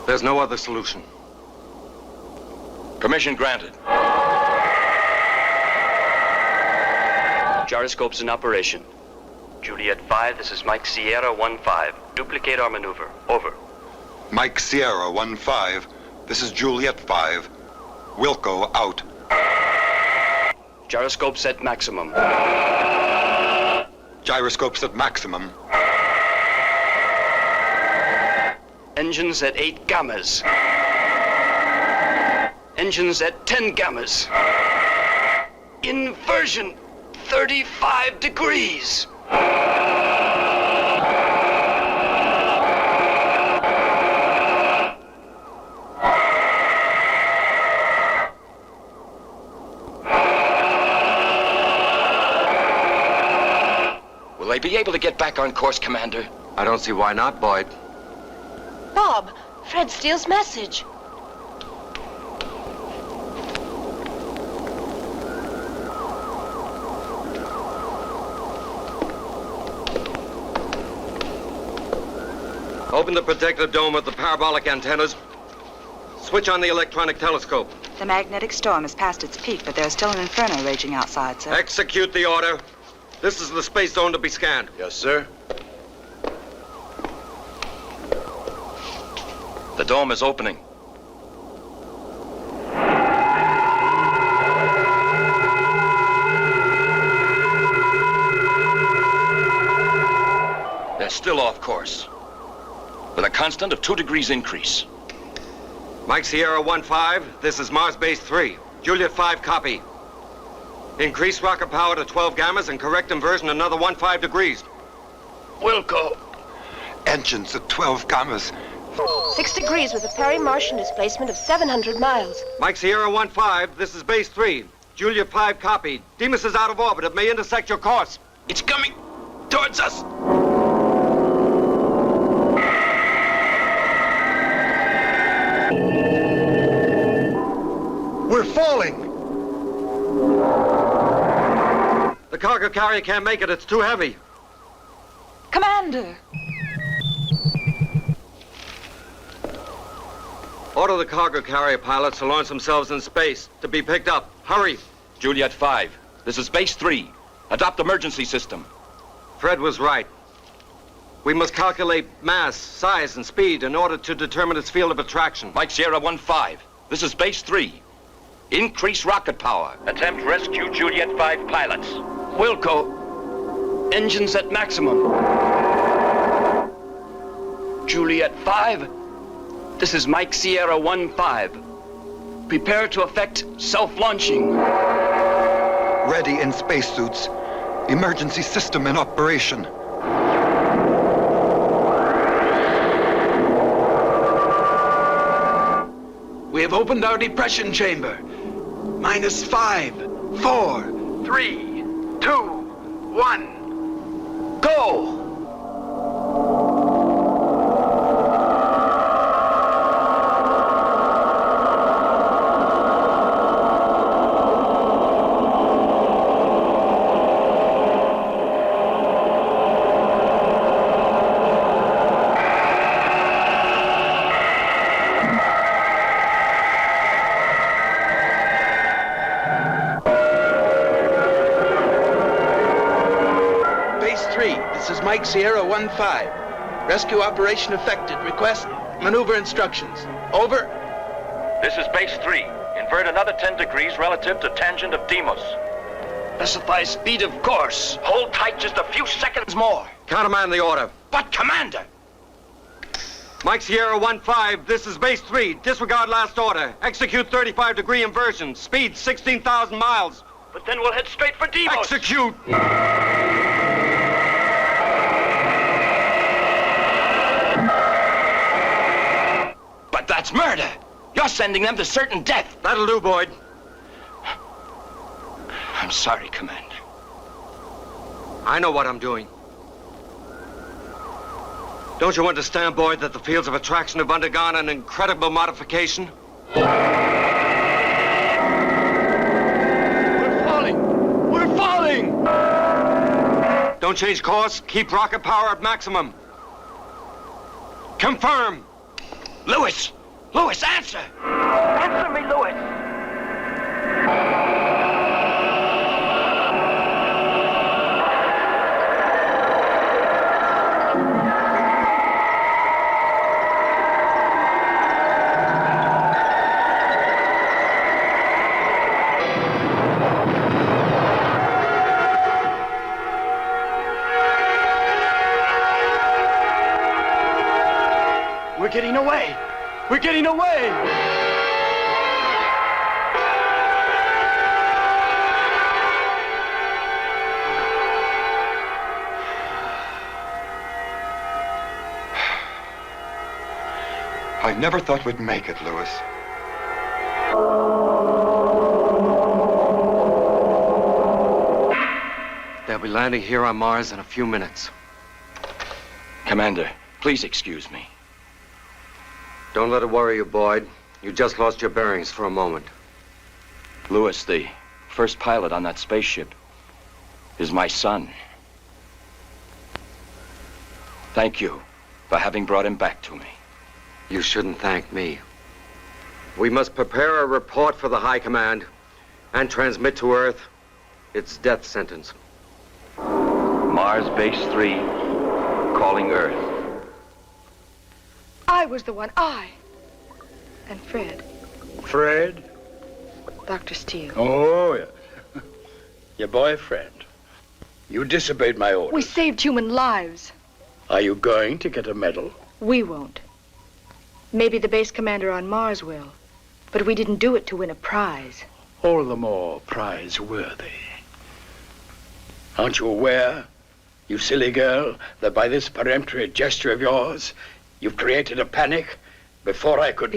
There's no other solution. Permission granted. Gyroscopes in operation. Juliet 5, this is Mike Sierra 1-5. Duplicate our maneuver. Over. Mike Sierra 1-5. This is Juliet 5. Wilco out. Gyroscopes at maximum. Gyroscopes at maximum. Engines at 8 gammas. Engines at 10 gammas. Inversion, 35 degrees. Will they be able to get back on course, Commander? I don't see why not, Boyd. Bob, Fred Steele's message. Open the protective dome with the parabolic antennas. Switch on the electronic telescope. The magnetic storm has passed its peak, but there's still an inferno raging outside, sir. Execute the order. This is the space zone to be scanned. Yes, sir. The dome is opening. They're still off course, with a constant of 2 degrees increase. Mike Sierra 1-5, this is Mars Base 3. Juliet 5, copy. Increase rocket power to 12 gammas and correct inversion another 15 degrees. Wilco. Engines at 12 gammas. 6 degrees with a peri-Martian displacement of 700 miles. Mike Sierra 1-5, this is Base 3. Juliet 5, copy. Deimos is out of orbit. It may intersect your course. It's coming towards us. We're falling. The cargo carrier can't make it. It's too heavy. Commander! Order the cargo carrier pilots to launch themselves in space, to be picked up. Hurry! Juliet 5, this is Base 3. Adopt emergency system. Fred was right. We must calculate mass, size, and speed in order to determine its field of attraction. Mike Sierra 1-5, this is Base 3. Increase rocket power. Attempt rescue Juliet 5 pilots. Wilco, engines at maximum. Juliet 5, this is Mike Sierra 1-5. Prepare to effect self-launching. Ready in spacesuits. Emergency system in operation. We have opened our depression chamber. -5, 4, 3, 2, 1. Go! Mike Sierra 1-5. Rescue operation effected. Request maneuver instructions. Over. This is Base 3. Invert another 10 degrees relative to tangent of Deimos. Specify speed of course. Hold tight just a few seconds more. Countermand the order. But, Commander! Mike Sierra 1-5, this is base 3. Disregard last order. Execute 35-degree inversion. Speed 16,000 miles. But then we'll head straight for Deimos. Execute! But that's murder! You're sending them to certain death! That'll do, Boyd. I'm sorry, Commander. I know what I'm doing. Don't you understand, Boyd, that the fields of attraction have undergone an incredible modification? We're falling! We're falling! Don't change course. Keep rocket power at maximum. Confirm. Lewis! Lewis, answer! Answer me, Lewis! We're getting away! We're getting away! I never thought we'd make it, Lewis. They'll be landing here on Mars in a few minutes. Commander, please excuse me. Don't let it worry you, Boyd. You just lost your bearings for a moment. Lewis, the first pilot on that spaceship, is my son. Thank you for having brought him back to me. You shouldn't thank me. We must prepare a report for the High Command and transmit to Earth its death sentence. Mars Base 3, calling Earth. I was the one, And Fred. Fred? Dr. Steele. Oh, yeah. Your boyfriend. You disobeyed my orders. We saved human lives. Are you going to get a medal? We won't. Maybe the base commander on Mars will. But we didn't do it to win a prize. All the more prize-worthy. Aren't you aware, you silly girl, that by this peremptory gesture of yours, you've created a panic before I could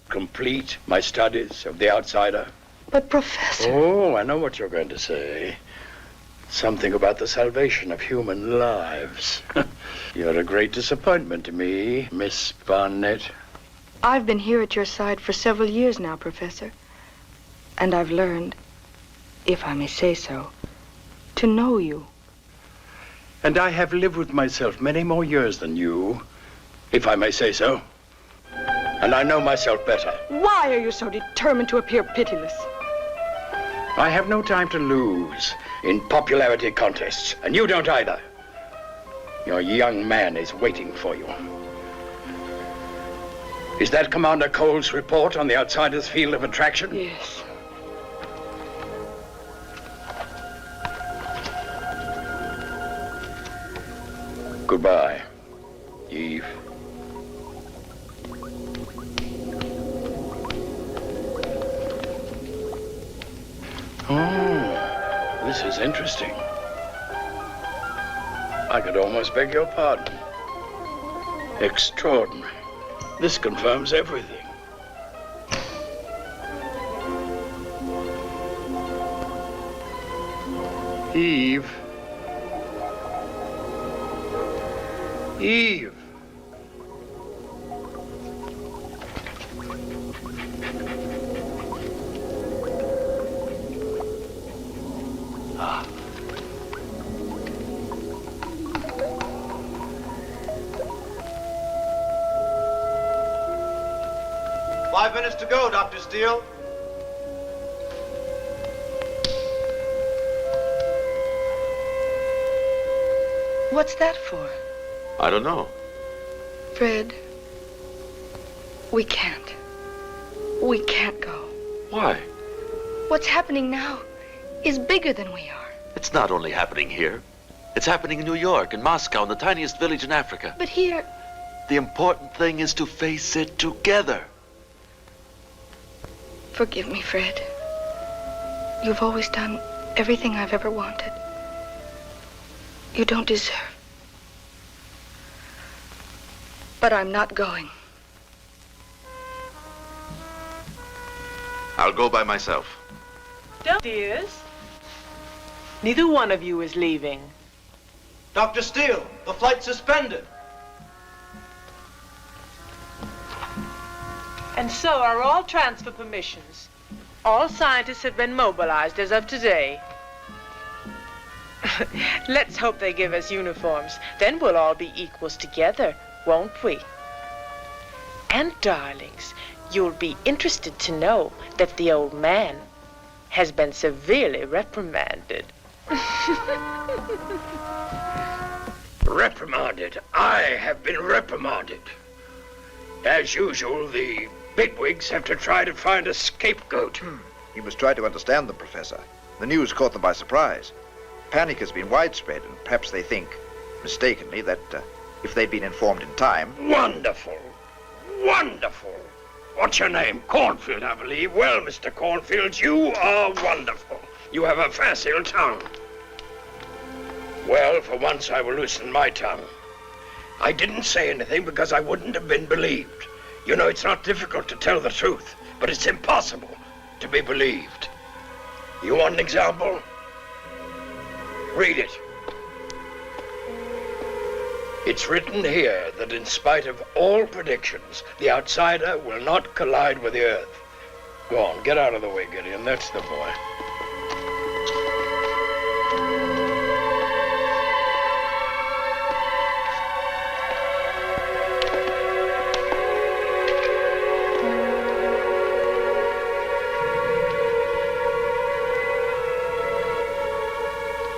complete my studies of the outsider? But, Professor... Oh, I know what you're going to say. Something about the salvation of human lives. You're a great disappointment to me, Miss Barnett. I've been here at your side for several years now, Professor. And I've learned, if I may say so, to know you. And I have lived with myself many more years than you, if I may say so. And I know myself better. Why are you so determined to appear pitiless? I have no time to lose in popularity contests, and you don't either. Your young man is waiting for you. Is that Commander Cole's report on the outsider's field of attraction? Yes. Goodbye, Eve. Oh, this is interesting. I could almost beg your pardon. Extraordinary. This confirms everything. Eve. Eve. Ah. 5 minutes to go, Dr. Steele. What's that for? I don't know. Fred, we can't. We can't go. Why? What's happening now is bigger than we are. It's not only happening here. It's happening in New York, in Moscow, in the tiniest village in Africa. But here... The important thing is to face it together. Forgive me, Fred. You've always done everything I've ever wanted. You don't deserve. But I'm not going. I'll go by myself. Don't, dears. Neither one of you is leaving. Dr. Steele, the flight's suspended. And so are all transfer permissions. All scientists have been mobilized as of today. Let's hope they give us uniforms. Then we'll all be equals together, won't we? And darlings, you'll be interested to know that the old man has been severely reprimanded. Reprimanded? I have been reprimanded. As usual, the bigwigs have to try to find a scapegoat. You must try to understand them, Professor. The news caught them by surprise. Panic has been widespread, and perhaps they think, mistakenly, that if they'd been informed in time... Wonderful! Wonderful! What's your name? Cornfield, I believe. Well, Mr. Cornfield, you are wonderful. You have a facile tongue. Well, for once I will loosen my tongue. I didn't say anything because I wouldn't have been believed. You know, it's not difficult to tell the truth, but it's impossible to be believed. You want an example? Read it. It's written here that in spite of all predictions, the outsider will not collide with the Earth. Go on, get out of the way, Gideon. That's the boy.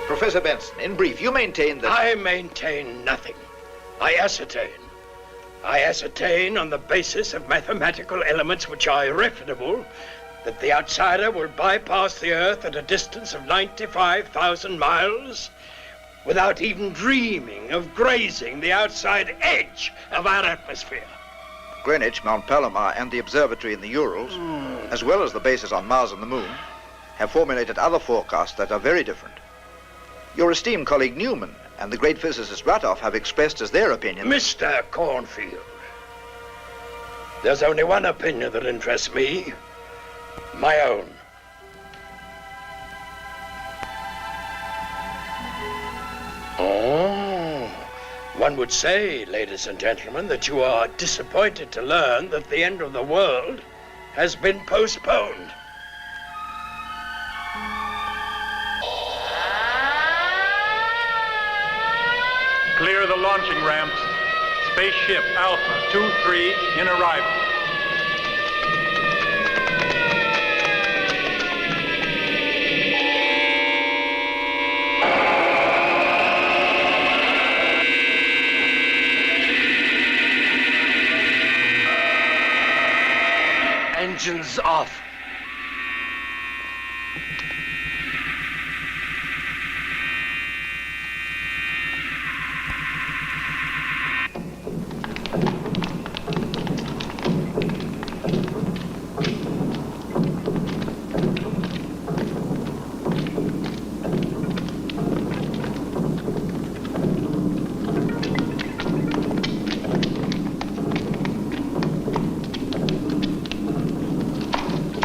Professor Benson, in brief, you maintain that... I maintain nothing. I ascertain. I ascertain on the basis of mathematical elements which are irrefutable that the outsider will bypass the Earth at a distance of 95,000 miles without even dreaming of grazing the outside edge of our atmosphere. Greenwich, Mount Palomar, and the observatory in the Urals, as well as the bases on Mars and the Moon, have formulated other forecasts that are very different. Your esteemed colleague Newman and the great physicist Ratoff have expressed as their opinion... Mr. Cornfield, there's only one opinion that interests me, my own. Oh, one would say, ladies and gentlemen, that you are disappointed to learn that the end of the world has been postponed. Clear the launching ramps. Spaceship Alpha 23 in arrival. Engines off.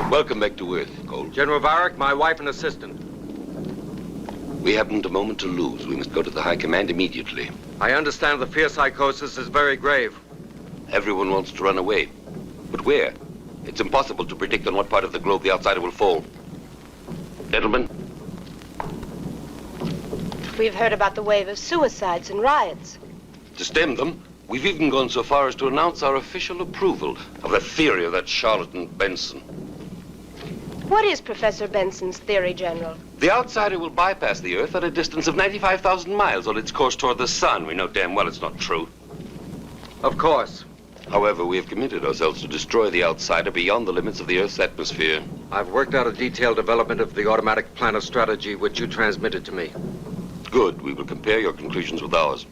Welcome back to Earth, Cole. General Varick, my wife and assistant. We haven't a moment to lose. We must go to the High Command immediately. I understand the fear psychosis is very grave. Everyone wants to run away. But where? It's impossible to predict on what part of the globe the outsider will fall. Gentlemen? We've heard about the wave of suicides and riots. To stem them, we've even gone so far as to announce our official approval of the theory of that charlatan Benson. What is Professor Benson's theory, General? The outsider will bypass the Earth at a distance of 95,000 miles on its course toward the sun. We know damn well it's not true. Of course. However, we have committed ourselves to destroy the outsider beyond the limits of the Earth's atmosphere. I've worked out a detailed development of the automatic plan of strategy which you transmitted to me. Good. We will compare your conclusions with ours.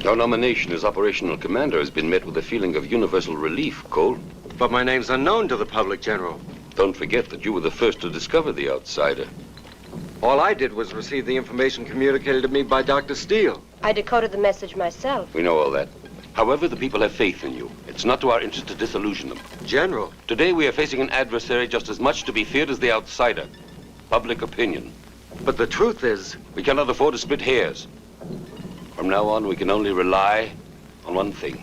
Your nomination as operational commander has been met with a feeling of universal relief, Cole. But my name's unknown to the public, General. Don't forget that you were the first to discover the outsider. All I did was receive the information communicated to me by Dr. Steele. I decoded the message myself. We know all that. However, the people have faith in you. It's not to our interest to disillusion them. General. Today we are facing an adversary just as much to be feared as the outsider. Public opinion. But the truth is... We cannot afford to split hairs. From now on, we can only rely on one thing.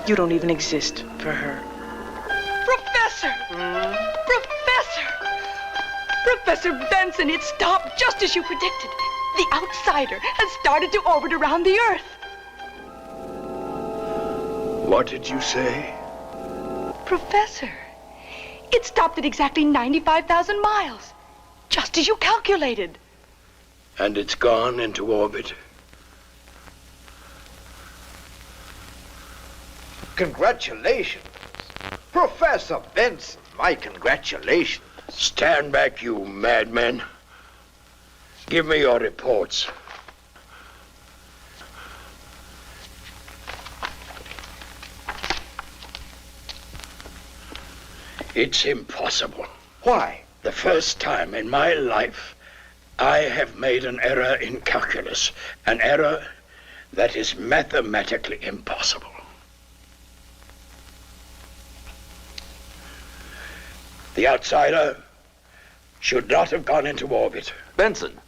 You don't even exist for her. Professor! Professor Benson, it stopped just as you predicted. The outsider has started to orbit around the Earth. What did you say? Professor, it stopped at exactly 95,000 miles, just as you calculated. And it's gone into orbit. Congratulations. Professor Benson, my congratulations. Stand back, you madman. Give me your reports. It's impossible. Why? The first time in my life I have made an error in calculus. An error that is mathematically impossible. The outsider should not have gone into orbit. Benson,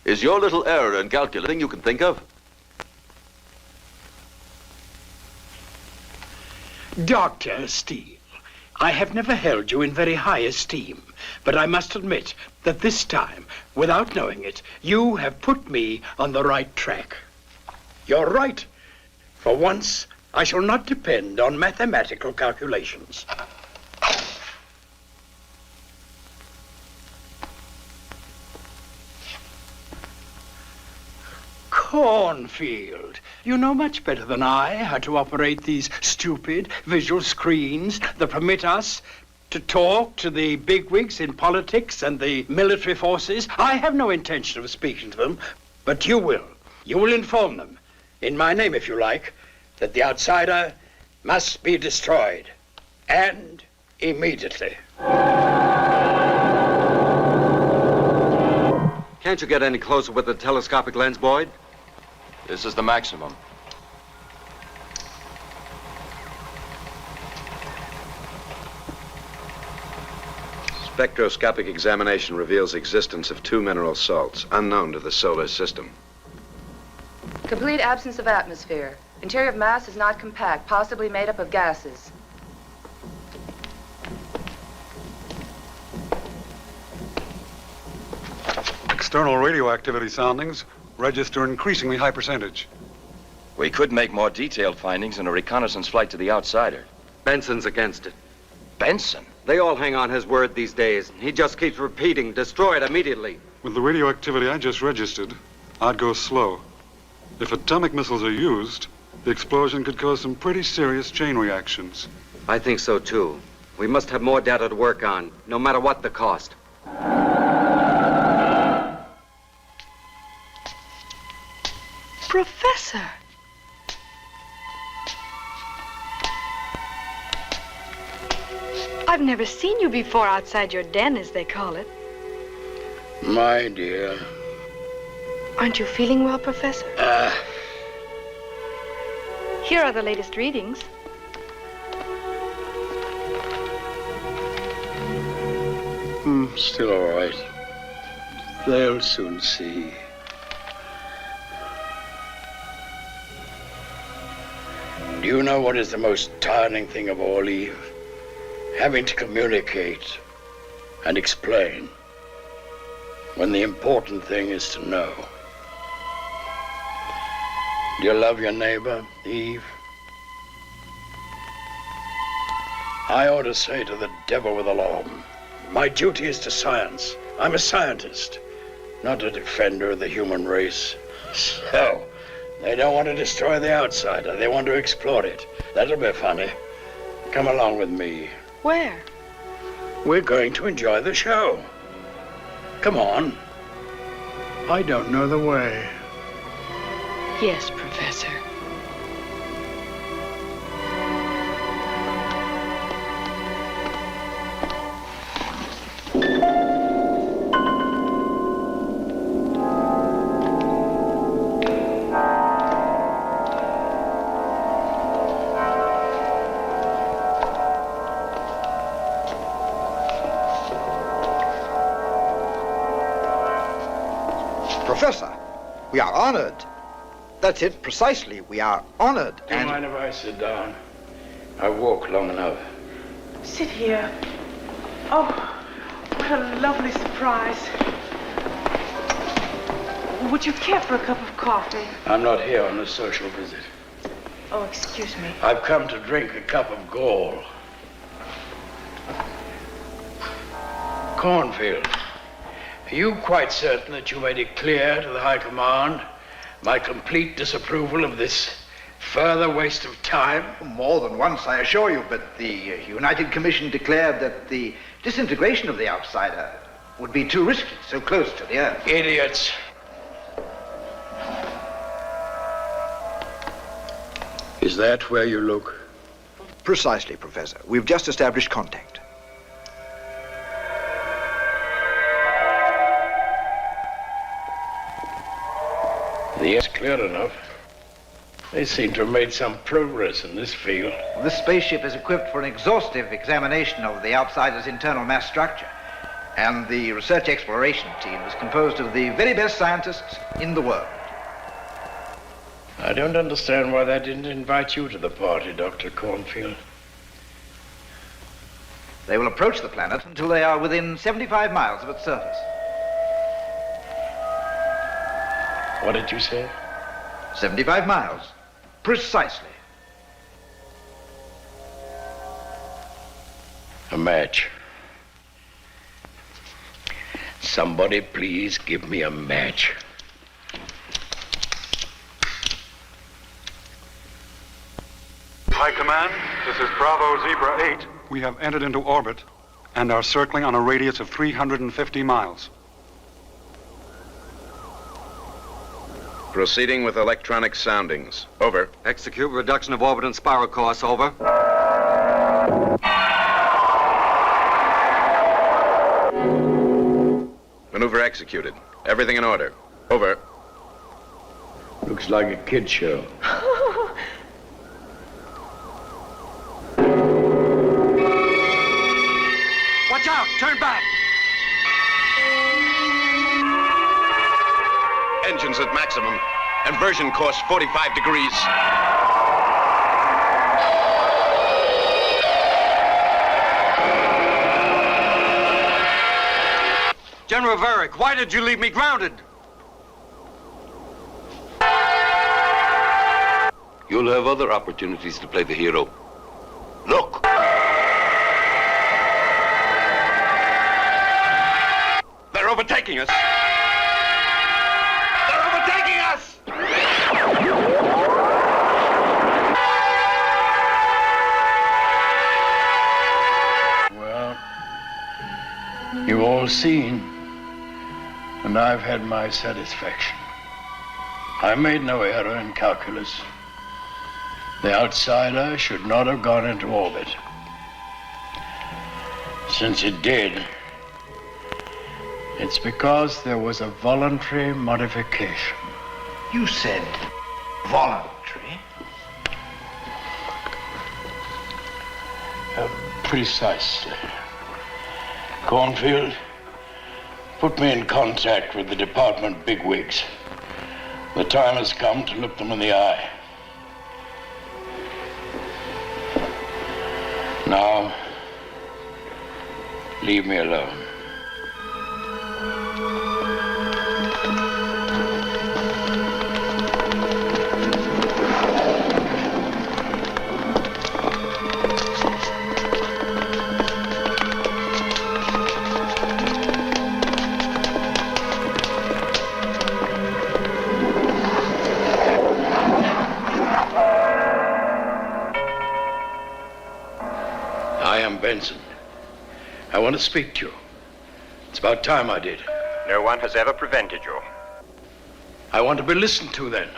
is your little error in calculating you can think of? Dr. Steele, I have never held you in very high esteem, but I must admit that this time, without knowing it, you have put me on the right track. You're right. For once, I shall not depend on mathematical calculations. Cornfield, you know much better than I how to operate these stupid visual screens that permit us to talk to the bigwigs in politics and the military forces. I have no intention of speaking to them, but you will. You will inform them, in my name if you like, that the outsider must be destroyed, and immediately. Can't you get any closer with the telescopic lens, Boyd? This is the maximum. Spectroscopic examination reveals existence of 2 mineral salts, unknown to the solar system. Complete absence of atmosphere. Interior of mass is not compact, possibly made up of gases. External radioactivity soundings register increasingly high percentage. We could make more detailed findings in a reconnaissance flight to the outsider. Benson's against it. Benson? They all hang on his word these days. He just keeps repeating, destroy it immediately. With the radioactivity I just registered, I'd go slow. If atomic missiles are used, the explosion could cause some pretty serious chain reactions. I think so, too. We must have more data to work on, no matter what the cost. Professor! I've never seen you before outside your den, as they call it. My dear. Aren't you feeling well, Professor? Here are the latest readings. Still all right. They'll soon see. Do you know what is the most tiring thing of all, Eve? Having to communicate and explain when the important thing is to know. Do you love your neighbor, Eve? I ought to say to the devil with a law, my duty is to science. I'm a scientist, not a defender of the human race. So, they don't want to destroy the outsider. They want to explore it. That'll be funny. Come along with me. Where? We're going to enjoy the show. Come on. I don't know the way. Yes, Professor. Professor, we are honored. That's it, precisely. We are honored. Do you mind if I sit down? I've walked long enough. Sit here. Oh, what a lovely surprise. Would you care for a cup of coffee? I'm not here on a social visit. Oh, excuse me. I've come to drink a cup of gall. Cornfield, are you quite certain that you made it clear to the High Command my complete disapproval of this further waste of time? More than once, I assure you, but the United Commission declared that the disintegration of the outsider would be too risky, so close to the Earth. Idiots. Is that where you look? Precisely, Professor. We've just established contact. Yes, clear enough. They seem to have made some progress in this field. This spaceship is equipped for an exhaustive examination of the outsider's internal mass structure. And the research exploration team is composed of the very best scientists in the world. I don't understand why they didn't invite you to the party, Dr. Cornfield. They will approach the planet until they are within 75 miles of its surface. What did you say? 75 miles. Precisely. A match. Somebody please give me a match. High Command, this is Bravo Zebra 8. We have entered into orbit and are circling on a radius of 350 miles. Proceeding with electronic soundings. Over. Execute reduction of orbit and spiral course. Over. Maneuver executed. Everything in order. Over. Looks like a kid show. Watch out! Turn back! Engines at maximum. Inversion course 45 degrees. General Varick, why did you leave me grounded? You'll have other opportunities to play the hero. Look! They're overtaking us. You've all seen, and I've had my satisfaction. I made no error in calculus. The outsider should not have gone into orbit. Since it did, it's because there was a voluntary modification. You said voluntary? Precisely. Cornfield, Put me in contact with the department bigwigs. The time has come to look them in the eye. Now, leave me alone. Benson, I want to speak to you. It's about time I did. No one has ever prevented you. I want to be listened to then.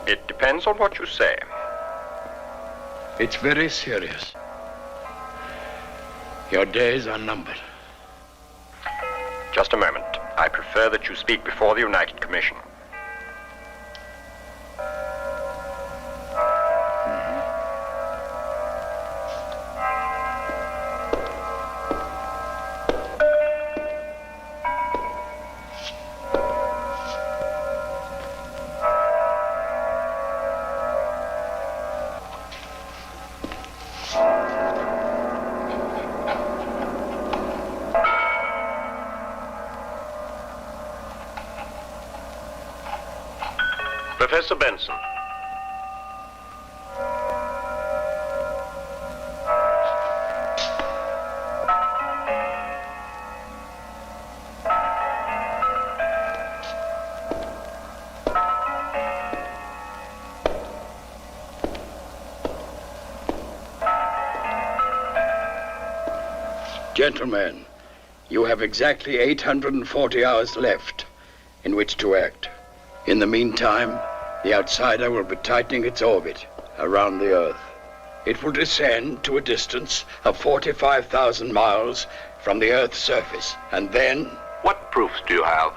It depends on what you say. It's very serious. Your days are numbered. Just a moment. I prefer that you speak before the United Commission. Professor Benson. Gentlemen, you have exactly 840 hours left in which to act. In the meantime, the outsider will be tightening its orbit around the Earth. It will descend to a distance of 45,000 miles from the Earth's surface, and then... What proofs do you have?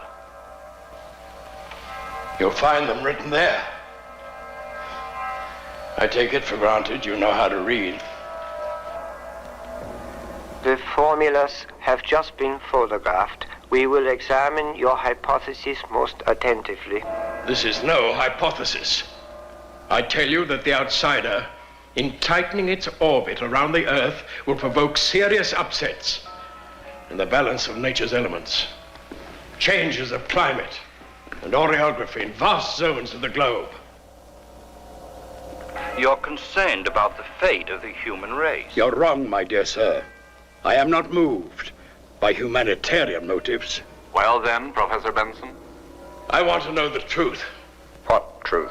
You'll find them written there. I take it for granted you know how to read. The formulas have just been photographed. We will examine your hypothesis most attentively. This is no hypothesis. I tell you that the outsider, in tightening its orbit around the Earth, will provoke serious upsets in the balance of nature's elements, changes of climate and orography in vast zones of the globe. You're concerned about the fate of the human race. You're wrong, my dear sir. I am not moved by humanitarian motives. Well then, Professor Benson? I want to know the truth. What truth?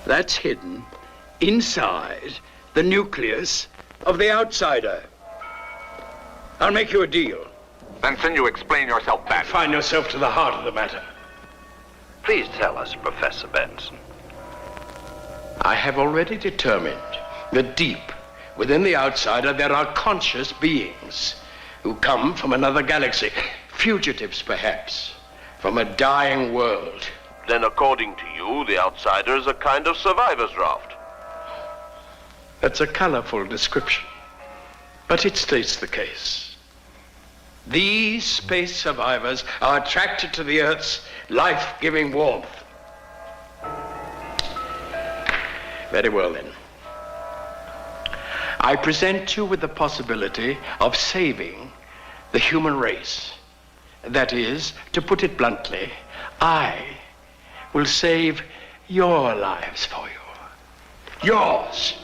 That's hidden inside the nucleus of the outsider. I'll make you a deal. Benson, you explain yourself badly. Find yourself to the heart of the matter. Please tell us, Professor Benson. I have already determined that deep within the outsider, there are conscious beings who come from another galaxy, fugitives perhaps, from a dying world. Then according to you, the outsider is a kind of survivor's raft. That's a colorful description, but it states the case. These space survivors are attracted to the Earth's life-giving warmth. Very well then. I present you with the possibility of saving the human race. That is, to put it bluntly, I will save your lives for you. Yours,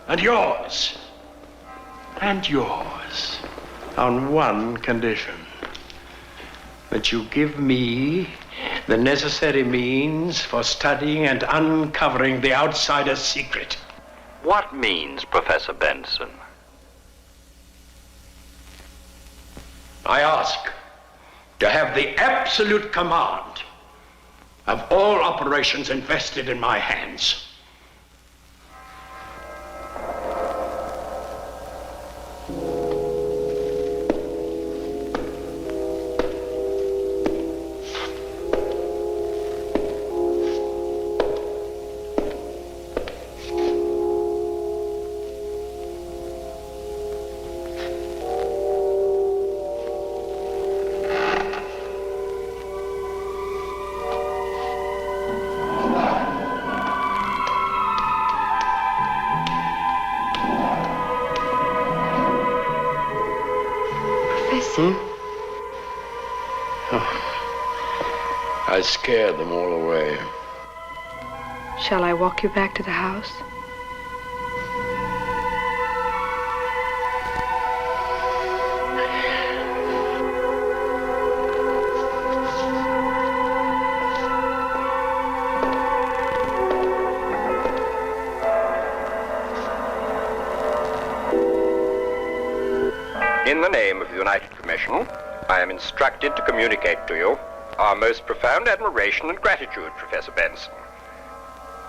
and yours, and yours, on one condition: that you give me the necessary means for studying and uncovering the outsider's secret. What means, Professor Benson? I ask to have the absolute command of all operations invested in my hands. scared them all away. Shall I walk you back to the house? In the name of the United Commission, I am instructed to communicate to you our most profound admiration and gratitude, Professor Benson.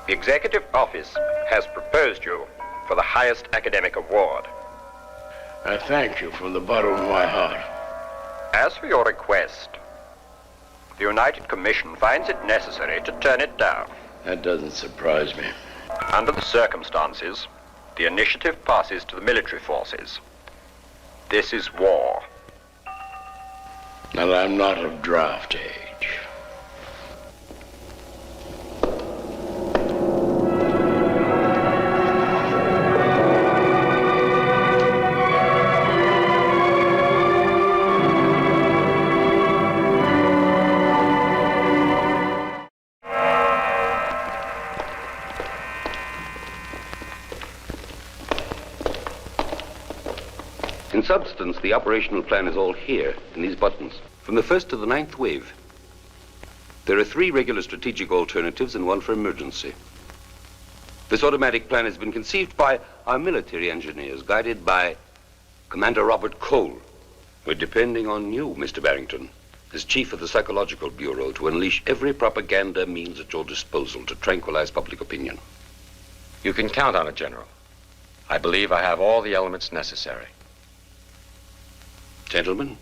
The Executive Office has proposed you for the highest academic award. I thank you from the bottom of my heart. As for your request, the United Commission finds it necessary to turn it down. That doesn't surprise me. Under the circumstances, the initiative passes to the military forces. This is war. And I'm not of draft age. In substance, the operational plan is all here, in these buttons, from the 1st to the 9th wave. There are 3 regular strategic alternatives and 1 for emergency. This automatic plan has been conceived by our military engineers, guided by Commander Robert Cole. We're depending on you, Mr. Barrington, as chief of the Psychological Bureau, to unleash every propaganda means at your disposal to tranquilize public opinion. You can count on it, General. I believe I have all the elements necessary. Gentlemen.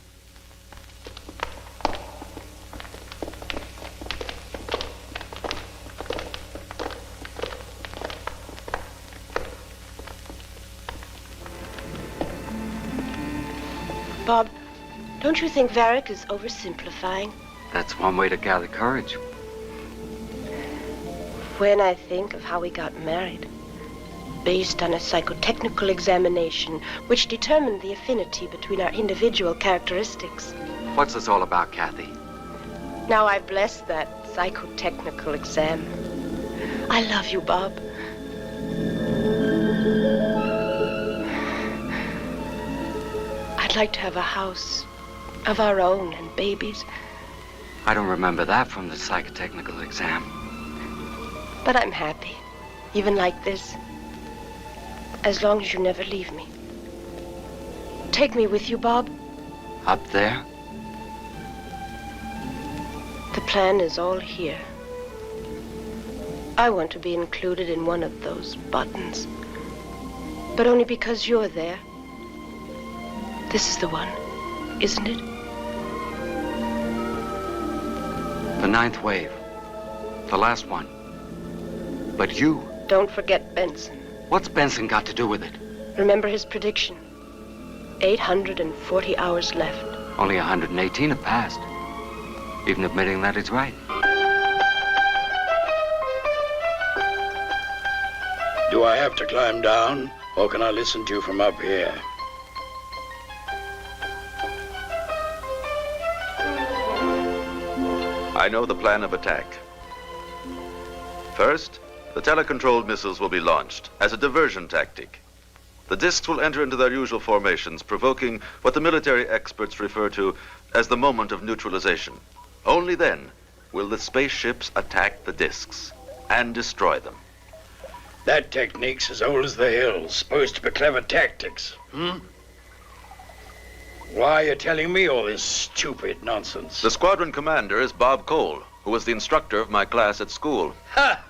Bob, don't you think Varric is oversimplifying? That's one way to gather courage. When I think of how we got married, based on a psychotechnical examination which determined the affinity between our individual characteristics. What's this all about, Kathy? Now I bless that psychotechnical exam. I love you, Bob. I'd like to have a house of our own and babies. I don't remember that from the psychotechnical exam. But I'm happy, even like this. As long as you never leave me. Take me with you, Bob. Up there? The plan is all here. I want to be included in one of those buttons. But only because you're there. This is the one, isn't it? The 9th wave. The last one. But you... Don't forget Benson. What's Benson got to do with it? Remember his prediction. 840 hours left. Only 118 have passed. Even admitting that it's right. Do I have to climb down, or can I listen to you from up here? I know the plan of attack. First, the telecontrolled missiles will be launched as a diversion tactic. The discs will enter into their usual formations, provoking what the military experts refer to as the moment of neutralization. Only then will the spaceships attack the discs and destroy them. That technique's as old as the hills, supposed to be clever tactics, Why are you telling me all this stupid nonsense? The squadron commander is Bob Cole, who was the instructor of my class at school. Ha!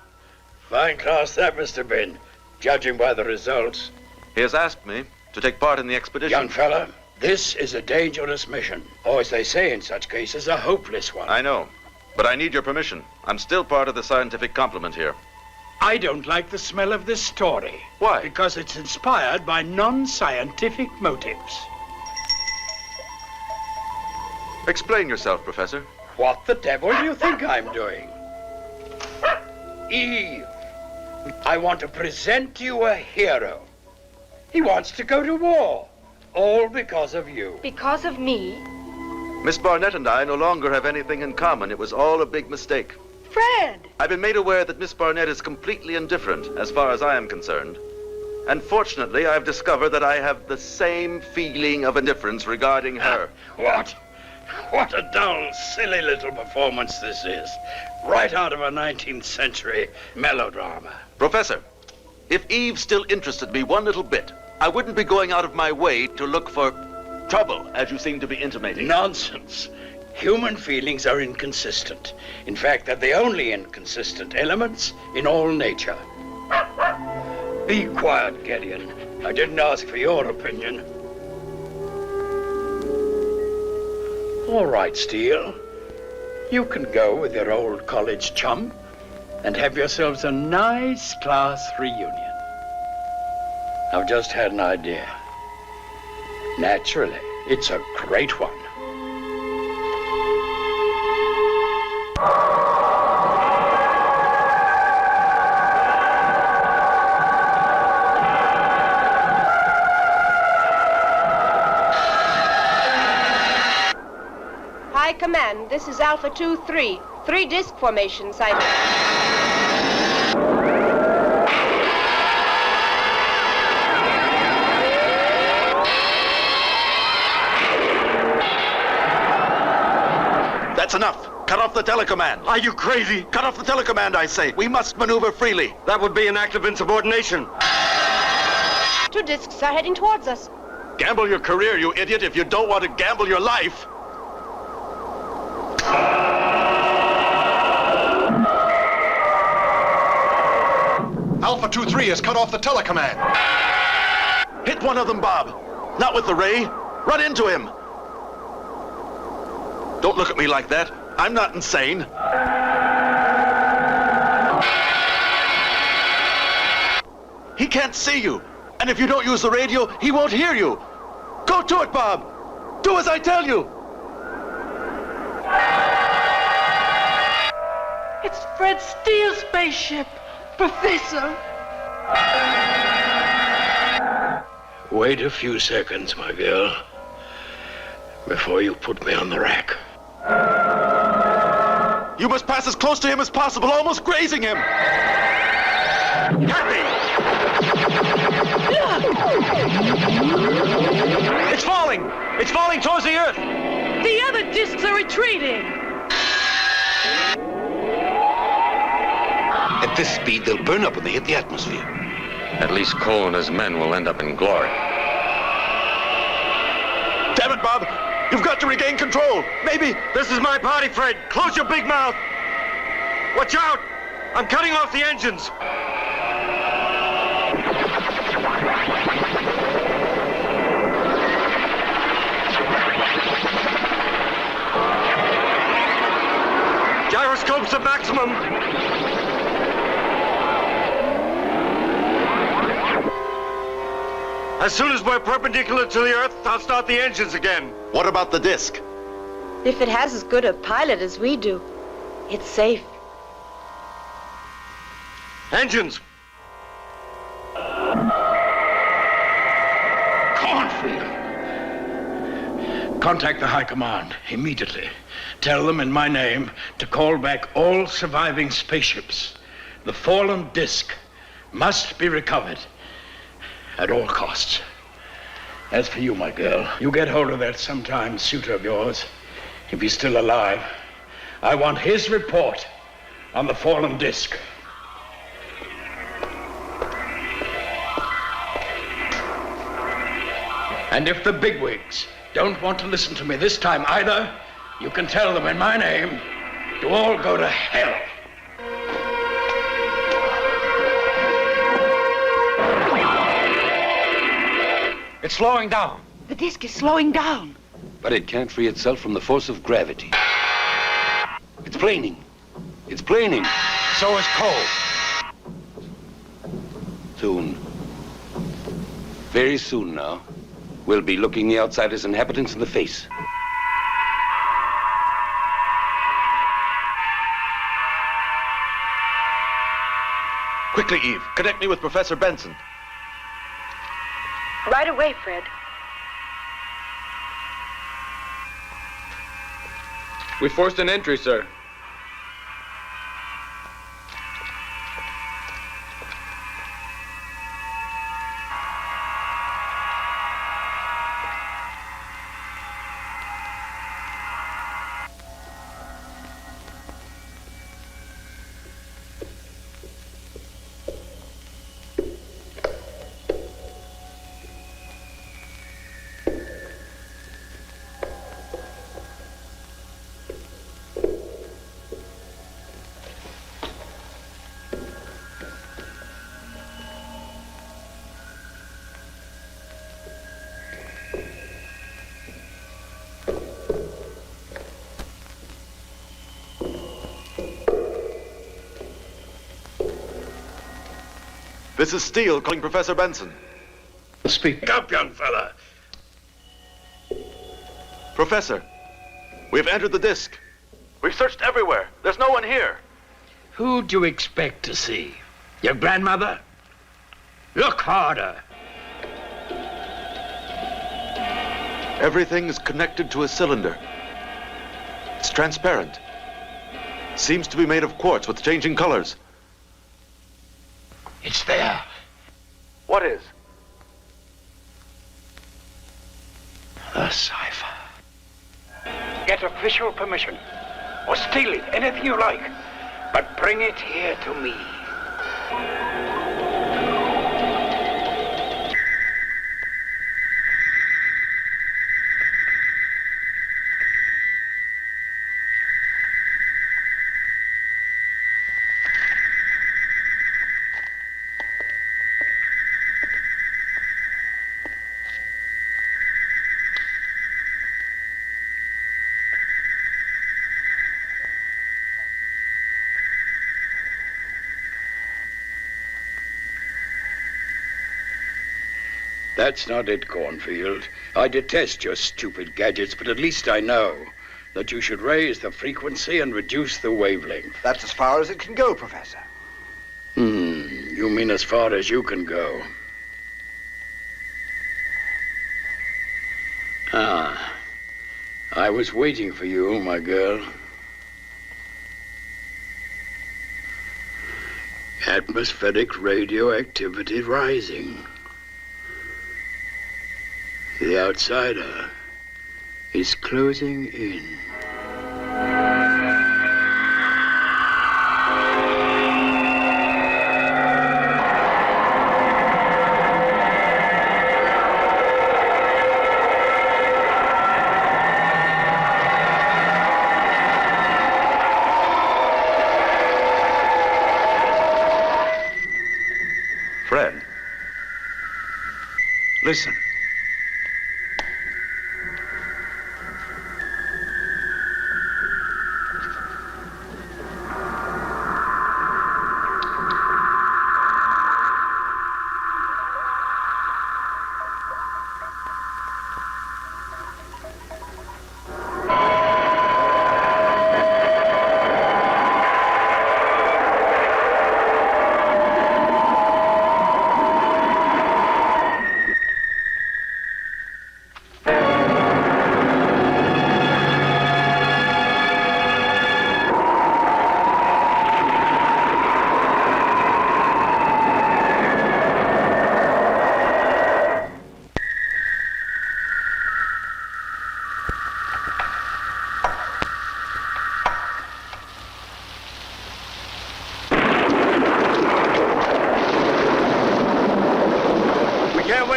Fine class that, Mr. Ben, judging by the results. He has asked me to take part in the expedition. Young fella, this is a dangerous mission, or as they say in such cases, a hopeless one. I know, but I need your permission. I'm still part of the scientific complement here. I don't like the smell of this story. Why? Because it's inspired by non-scientific motives. Explain yourself, Professor. What the devil do you think I'm doing? Eve, I want to present you a hero. He wants to go to war, all because of you. Because of me? Miss Barnett and I no longer have anything in common. It was all a big mistake. Fred! I've been made aware that Miss Barnett is completely indifferent, as far as I am concerned. And fortunately, I've discovered that I have the same feeling of indifference regarding her. What? What a dull, silly little performance this is. Right out of a 19th century melodrama. Professor, if Eve still interested me one little bit, I wouldn't be going out of my way to look for trouble, as you seem to be intimating. Nonsense. Human feelings are inconsistent. In fact, they're the only inconsistent elements in all nature. Be quiet, Gideon. I didn't ask for your opinion. All right, Steele. You can go with your old college chum and have yourselves a nice class reunion. I've just had an idea. Naturally, it's a great one. High Command, this is Alpha 2-3. 3 disk formation sighted. That's enough. Cut off the telecommand. Are you crazy? Cut off the telecommand, I say. We must maneuver freely. That would be an act of insubordination. 2 disks are heading towards us. Gamble your career, you idiot, if you don't want to gamble your life. Alpha 2-3 has cut off the telecommand. Hit one of them, Bob. Not with the ray. Run into him. Don't look at me like that. I'm not insane. He can't see you. And if you don't use the radio, he won't hear you. Go to it, Bob. Do as I tell you. It's Fred Steele's spaceship, Professor. Wait a few seconds, my girl, before you put me on the rack. You must pass as close to him as possible, almost grazing him. Kathy! It's falling! It's falling towards the Earth! The other disks are retreating. At this speed, they'll burn up when they hit the atmosphere. At least Cole and his men will end up in glory. Damn it, Bob! You've got to regain control. Maybe... This is my party, Fred. Close your big mouth. Watch out! I'm cutting off the engines. Gyroscopes at maximum. As soon as we're perpendicular to the Earth, I'll start the engines again. What about the disc? If it has as good a pilot as we do, it's safe. Engines! Cornfield! Contact the High Command immediately. Tell them in my name to call back all surviving spaceships. The fallen disc must be recovered at all costs. As for you, my girl, you get hold of that sometime suitor of yours, if he's still alive. I want his report on the fallen disc. And if the bigwigs don't want to listen to me this time either, you can tell them in my name to all go to hell. It's slowing down. The disc is slowing down. But it can't free itself from the force of gravity. It's planing. It's planing. So is Cole. Soon. Very soon now, we'll be looking the outsider's inhabitants in the face. Quickly, Eve. Connect me with Professor Benson. Right away, Fred. We forced an entry, sir. This is Steele calling Professor Benson. Speak up, young fella. Professor, we've entered the disk. We've searched everywhere. There's no one here. Who'd you expect to see? Your grandmother? Look harder. Everything is connected to a cylinder. It's transparent. Seems to be made of quartz with changing colors. It's there. What is? The cipher. Get official permission. Or steal it, anything you like. But bring it here to me. That's not it, Cornfield. I detest your stupid gadgets, but at least I know that you should raise the frequency and reduce the wavelength. That's as far as it can go, Professor. You mean as far as you can go? Ah, I was waiting for you, my girl. Atmospheric radioactivity rising. The outsider is closing in. Fred. Listen.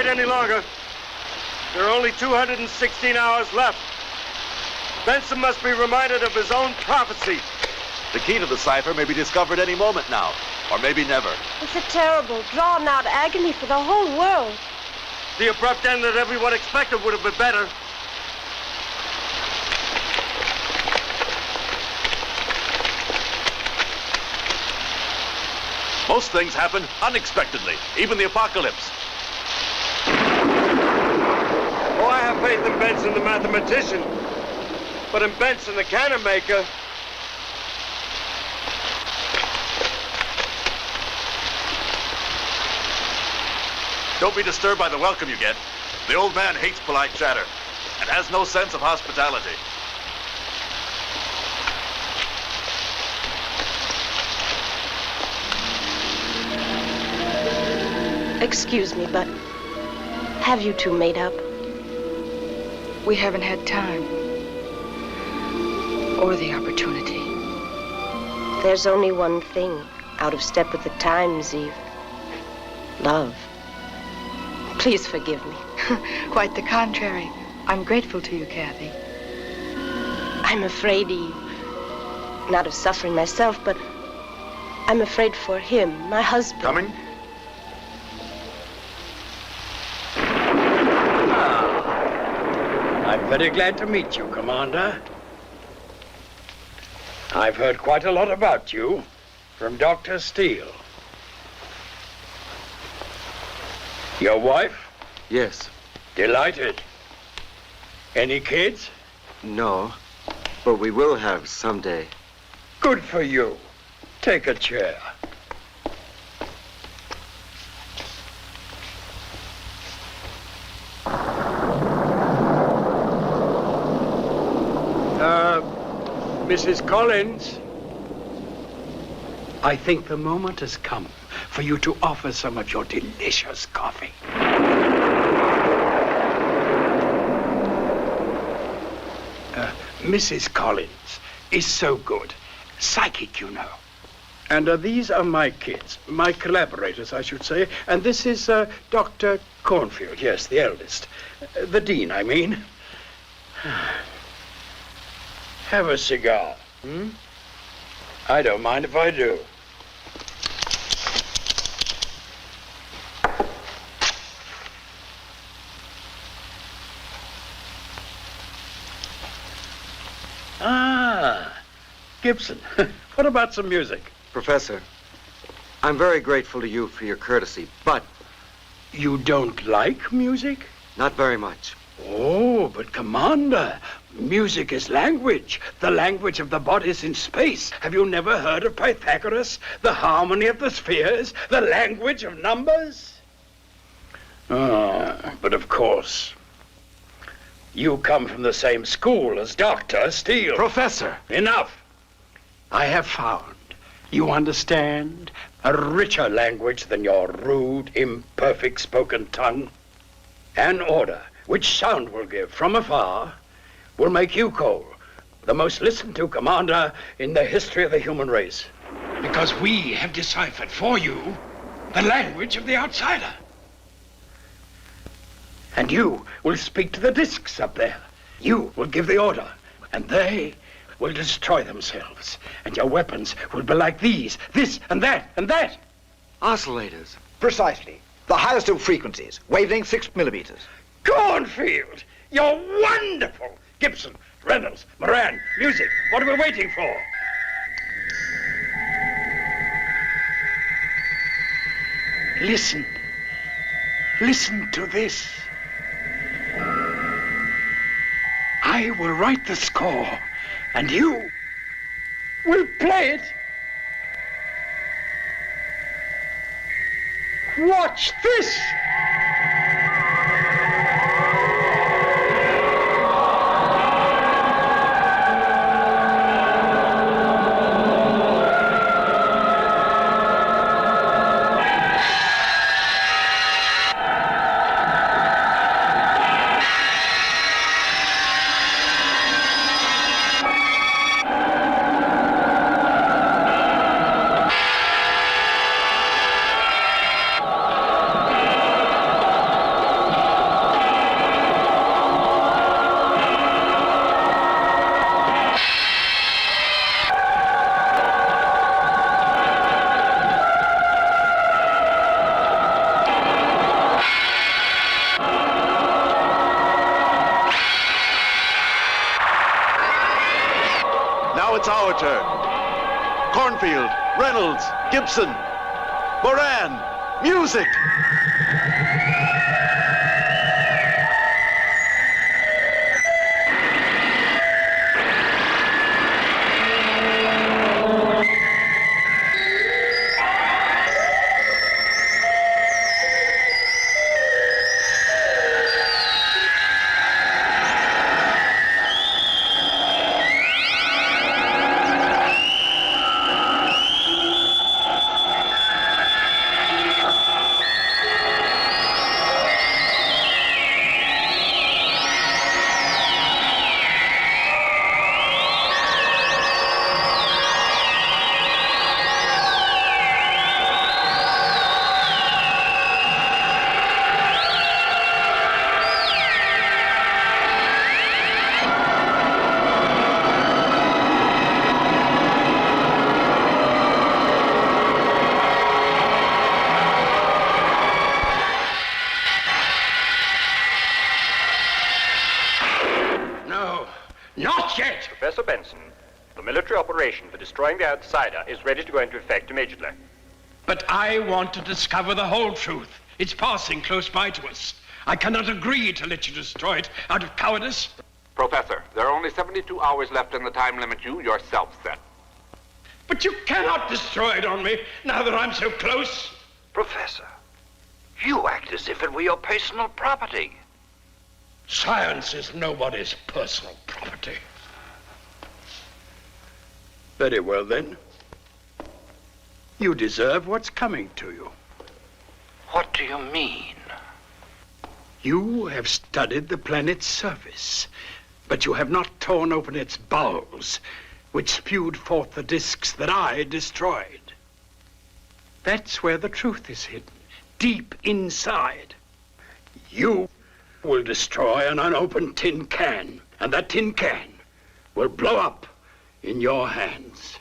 Any longer. There are only 216 hours left. Benson must be reminded of his own prophecy. The key to the cipher may be discovered any moment now, or maybe never. It's a terrible, drawn-out agony for the whole world. The abrupt end that everyone expected would have been better. Most things happen unexpectedly, even the apocalypse. Oh, I have faith in Benson, the mathematician. But in Benson, the cannon maker... Don't be disturbed by the welcome you get. The old man hates polite chatter and has no sense of hospitality. Excuse me, but have you two made up? We haven't had time. Or the opportunity. There's only one thing out of step with the times, Eve. Love. Please forgive me. Quite the contrary. I'm grateful to you, Kathy. I'm afraid, Eve. Not of suffering myself, but I'm afraid for him, my husband. Coming? I'm very glad to meet you, Commander. I've heard quite a lot about you from Dr. Steele. Your wife? Yes. Delighted. Any kids? No, but we will have someday. Good for you. Take a chair. Mrs. Collins, I think the moment has come for you to offer some of your delicious coffee. Mrs. Collins is so good. Psychic, you know. And these are my kids, my collaborators, I should say. And this is Dr. Cornfield, yes, the eldest. The dean, I mean. Have a cigar, hmm? I don't mind if I do. Ah, Gibson. What about some music? Professor, I'm very grateful to you for your courtesy, but... You don't like music? Not very much. Oh, but Commander, music is language, the language of the bodies in space. Have you never heard of Pythagoras, the harmony of the spheres, the language of numbers? But of course, you come from the same school as Dr. Steele. Professor! Enough. I have found, you understand, a richer language than your rude, imperfect spoken tongue. An order which sound will give from afar will make you, Cole, the most listened to commander in the history of the human race. Because we have deciphered for you the language of the outsider. And you will speak to the discs up there. You will give the order, and they will destroy themselves. And your weapons will be like these, this and that and that. Oscillators. Precisely. The highest of frequencies, wavelength 6 millimeters. Cornfield, you're wonderful. Gibson, Reynolds, Moran, music. What are we waiting for? Listen. Listen to this. I will write the score, and you will play it. Watch this. It's our turn. Cornfield, Reynolds, Gibson, Moran, music! military operation for destroying the outsider is ready to go into effect immediately. But I want to discover the whole truth. It's passing close by to us. I cannot agree to let you destroy it out of cowardice. Professor, there are only 72 hours left in the time limit you yourself set. But you cannot destroy it on me now that I'm so close. Professor, you act as if it were your personal property. Science is nobody's personal property. Very well, then. You deserve what's coming to you. What do you mean? You have studied the planet's surface, but you have not torn open its bowels, which spewed forth the disks that I destroyed. That's where the truth is hidden, deep inside. You will destroy an unopened tin can, and that tin can will blow up in your hands.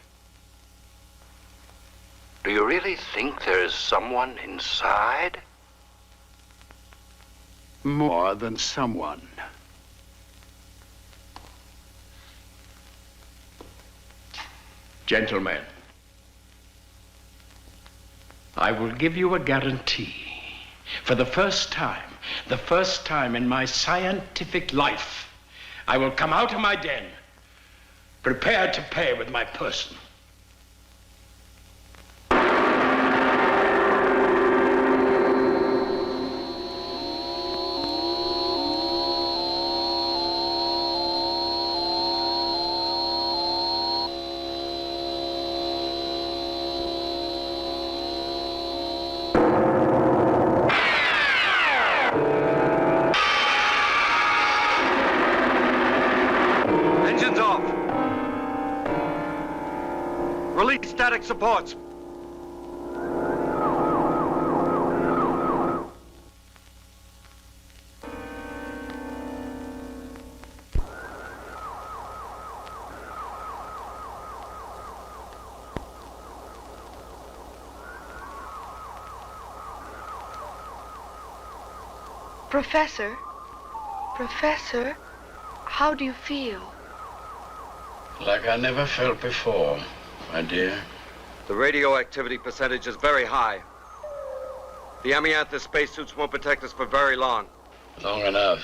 Do you really think there is someone inside? More than someone. Gentlemen, I will give you a guarantee. For the first time in my scientific life, I will come out of my den, prepared to pay with my person. Static supports. Professor, how do you feel? Like I never felt before, my dear. The radioactivity percentage is very high. The amianthus spacesuits won't protect us for very long. Long enough.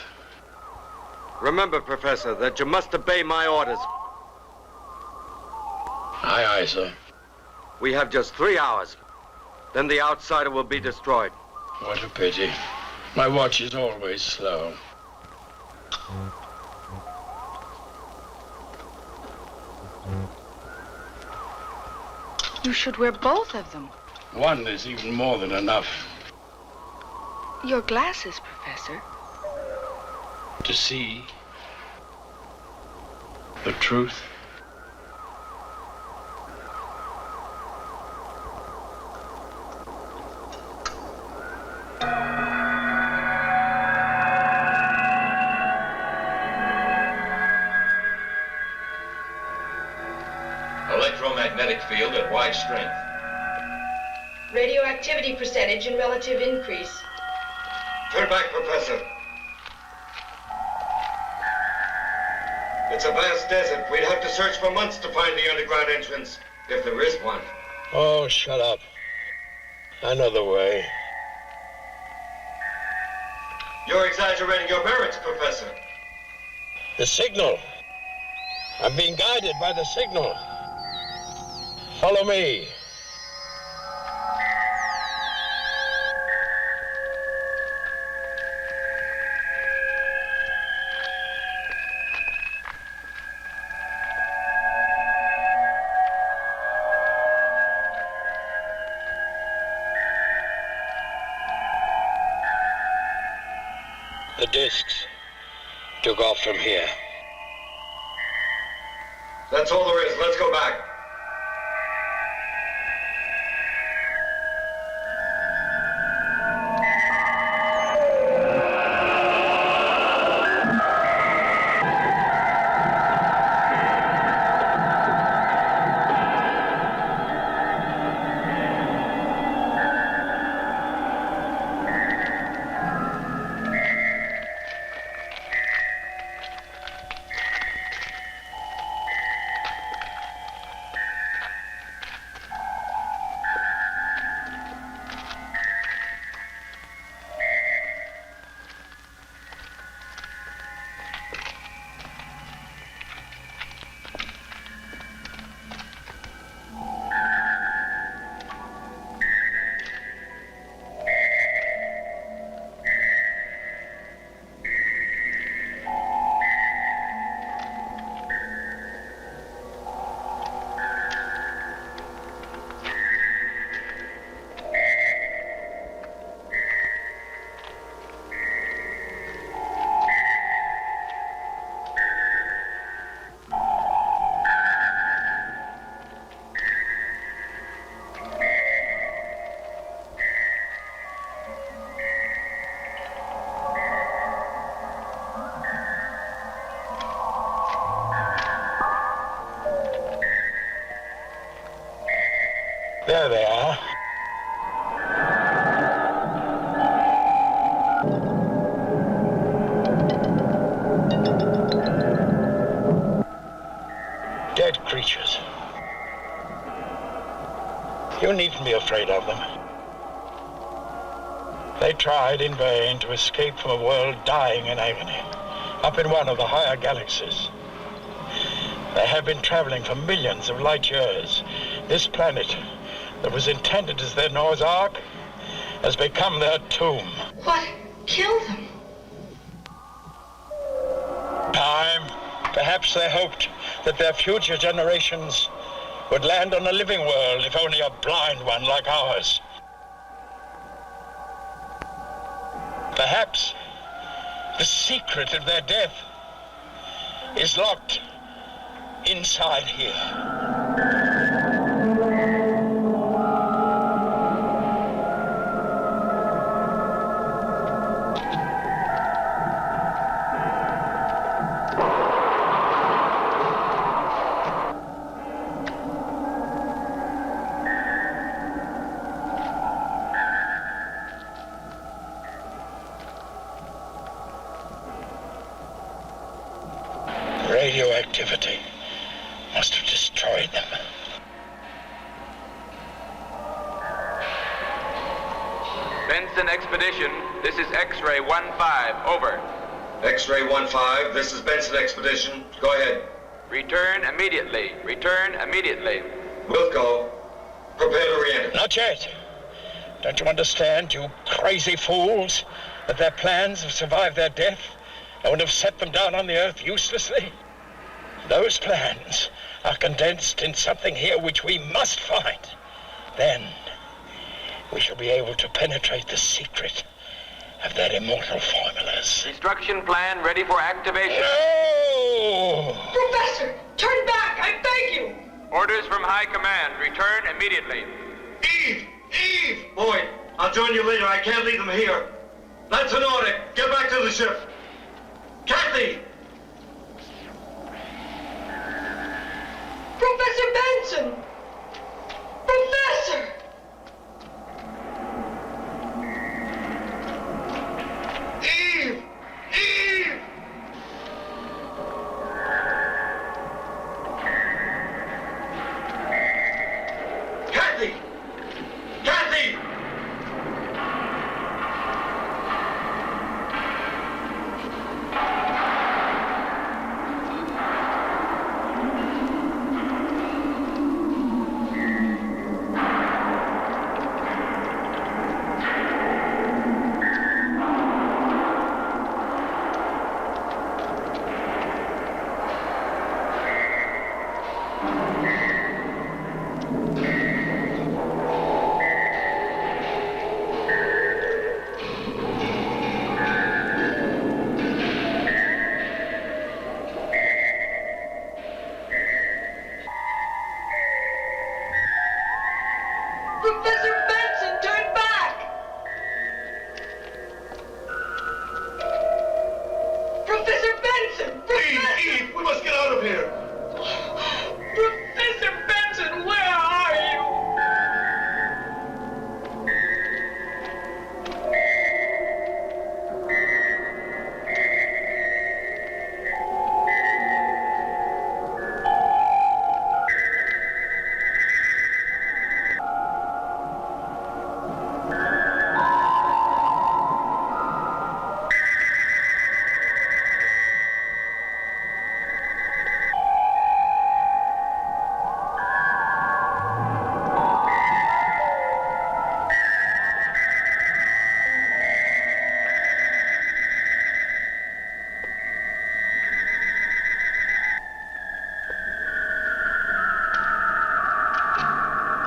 Remember, Professor, that you must obey my orders. Aye, aye, sir. We have just 3 hours. Then the outsider will be destroyed. What a pity. My watch is always slow. You should wear both of them. One is even more than enough. Your glasses, Professor. To see the truth. Electromagnetic field at wide strength. Radioactivity percentage in relative increase. Turn back, Professor. It's a vast desert. We'd have to search for months to find the underground entrance, if there is one. Oh, shut up. I know the way. You're exaggerating your merits, Professor. The signal. I'm being guided by the signal. Follow me. The discs took off from here. That's all there is. Let's go back. needn't be afraid of them. They tried in vain to escape from a world dying in agony, up in one of the higher galaxies. They have been traveling for millions of light years. This planet, that was intended as their Noah's Ark, has become their tomb. What killed them? Time. Perhaps they hoped that their future generations would land on a living world, if only a blind one like ours. Perhaps the secret of their death is locked inside here. Radioactivity must have destroyed them. Benson Expedition, this is X-ray 15, over. X-ray 15, this is Benson Expedition. Go ahead. Return immediately. Return immediately. We'll go. Prepare to re-enter. Not yet. Don't you understand, you crazy fools, that their plans have survived their death and would have set them down on the Earth uselessly? Those plans are condensed in something here which we must find. Then we shall be able to penetrate the secret of their immortal formulas. Instruction plan ready for activation. No! Professor, turn back, I beg you! Orders from High Command. Return immediately. Eve! Eve! Boy, I'll join you later. I can't leave them here. That's an order. Get back to the ship. Kathy! Professor Benson! Professor! Eve! Eve! Kathy! Kathy! Professor Benson, turn back! Professor Benson! Eve! Eve! We must get out of here! Professor Benson, where are you?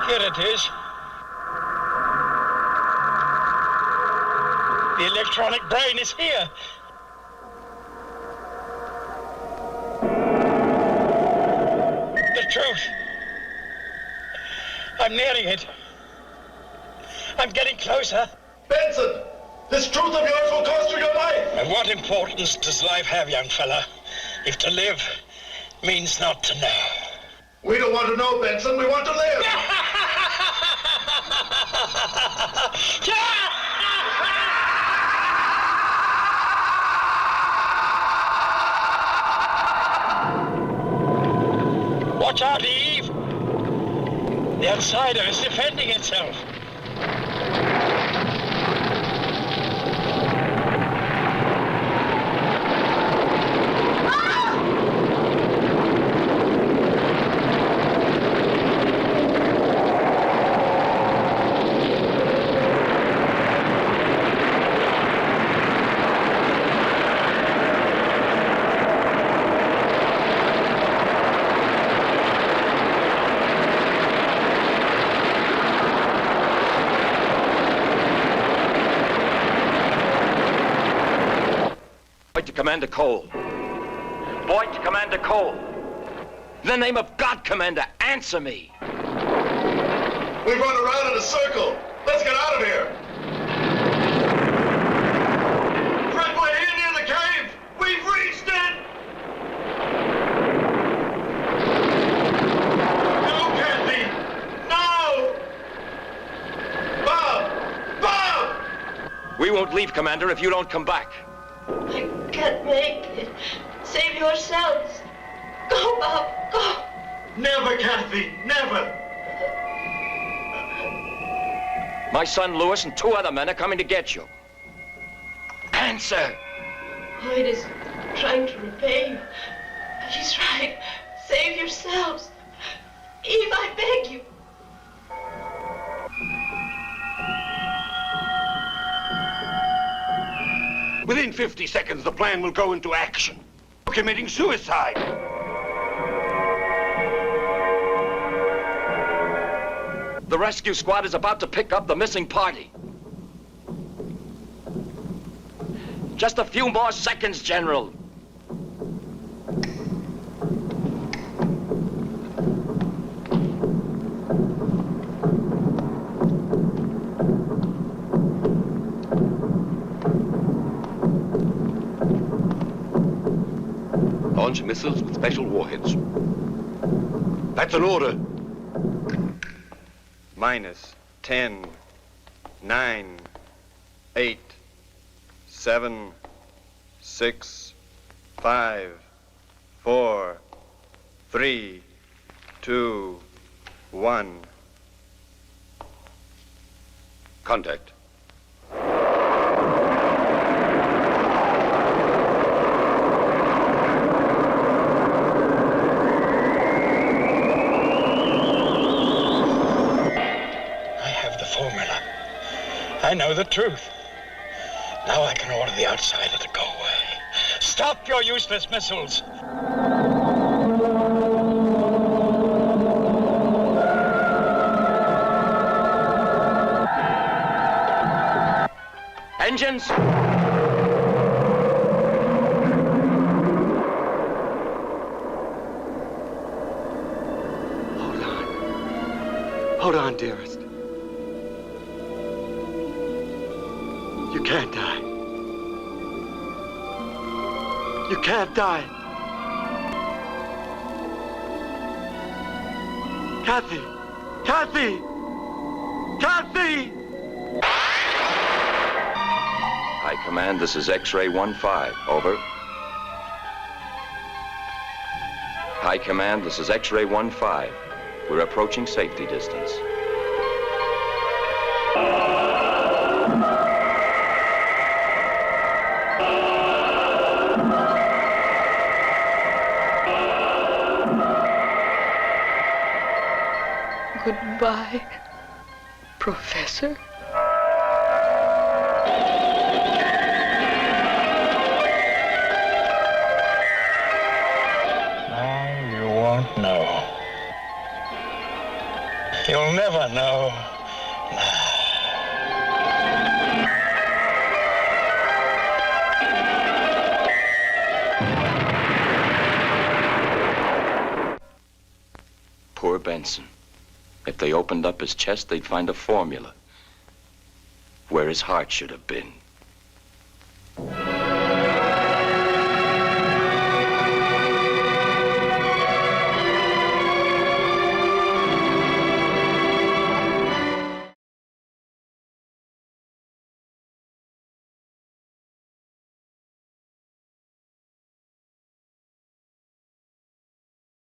Here it is. The electronic brain is here. The truth. I'm nearing it. I'm getting closer. Benson! This truth of yours will cost you your life! And what importance does life have, young fella, if to live means not to know? We don't want to know, Benson. We want to live! Watch out, Eve! The outsider is defending itself. Commander Cole. Boyd to Commander Cole. In the name of God, Commander, answer me. We've run around in a circle. Let's get out of here. Fred, we're here near the cave. We've reached it. No, Kathy. No. Bob! We won't leave, Commander, if you don't come back. I can't make it. Save yourselves. Go, Bob, go. Never, Kathy, never. My son Lewis and 2 other men are coming to get you. Answer! Boyd is trying to repay you. He's right. Save yourselves. Eve, I beg you. Within 50 seconds, the plan will go into action. You're committing suicide. The rescue squad is about to pick up the missing party. Just a few more seconds, General. Launch missiles with special warheads. That's an order. Minus 10, 9, 8, 7, 6, 5, 4, 3, 2, 1. Contact. I know the truth. Now I can order the outsider to go away. Stop your useless missiles! Engines! Hold on, dearest. You can't die. You can't die. Kathy! Kathy! Kathy! High Command, this is X-ray 15. Over. High Command, this is X-ray 15. We're approaching safety distance. Goodbye, Professor. Now you won't know. You'll never know. Poor Benson. If they opened up his chest, they'd find a formula where his heart should have been.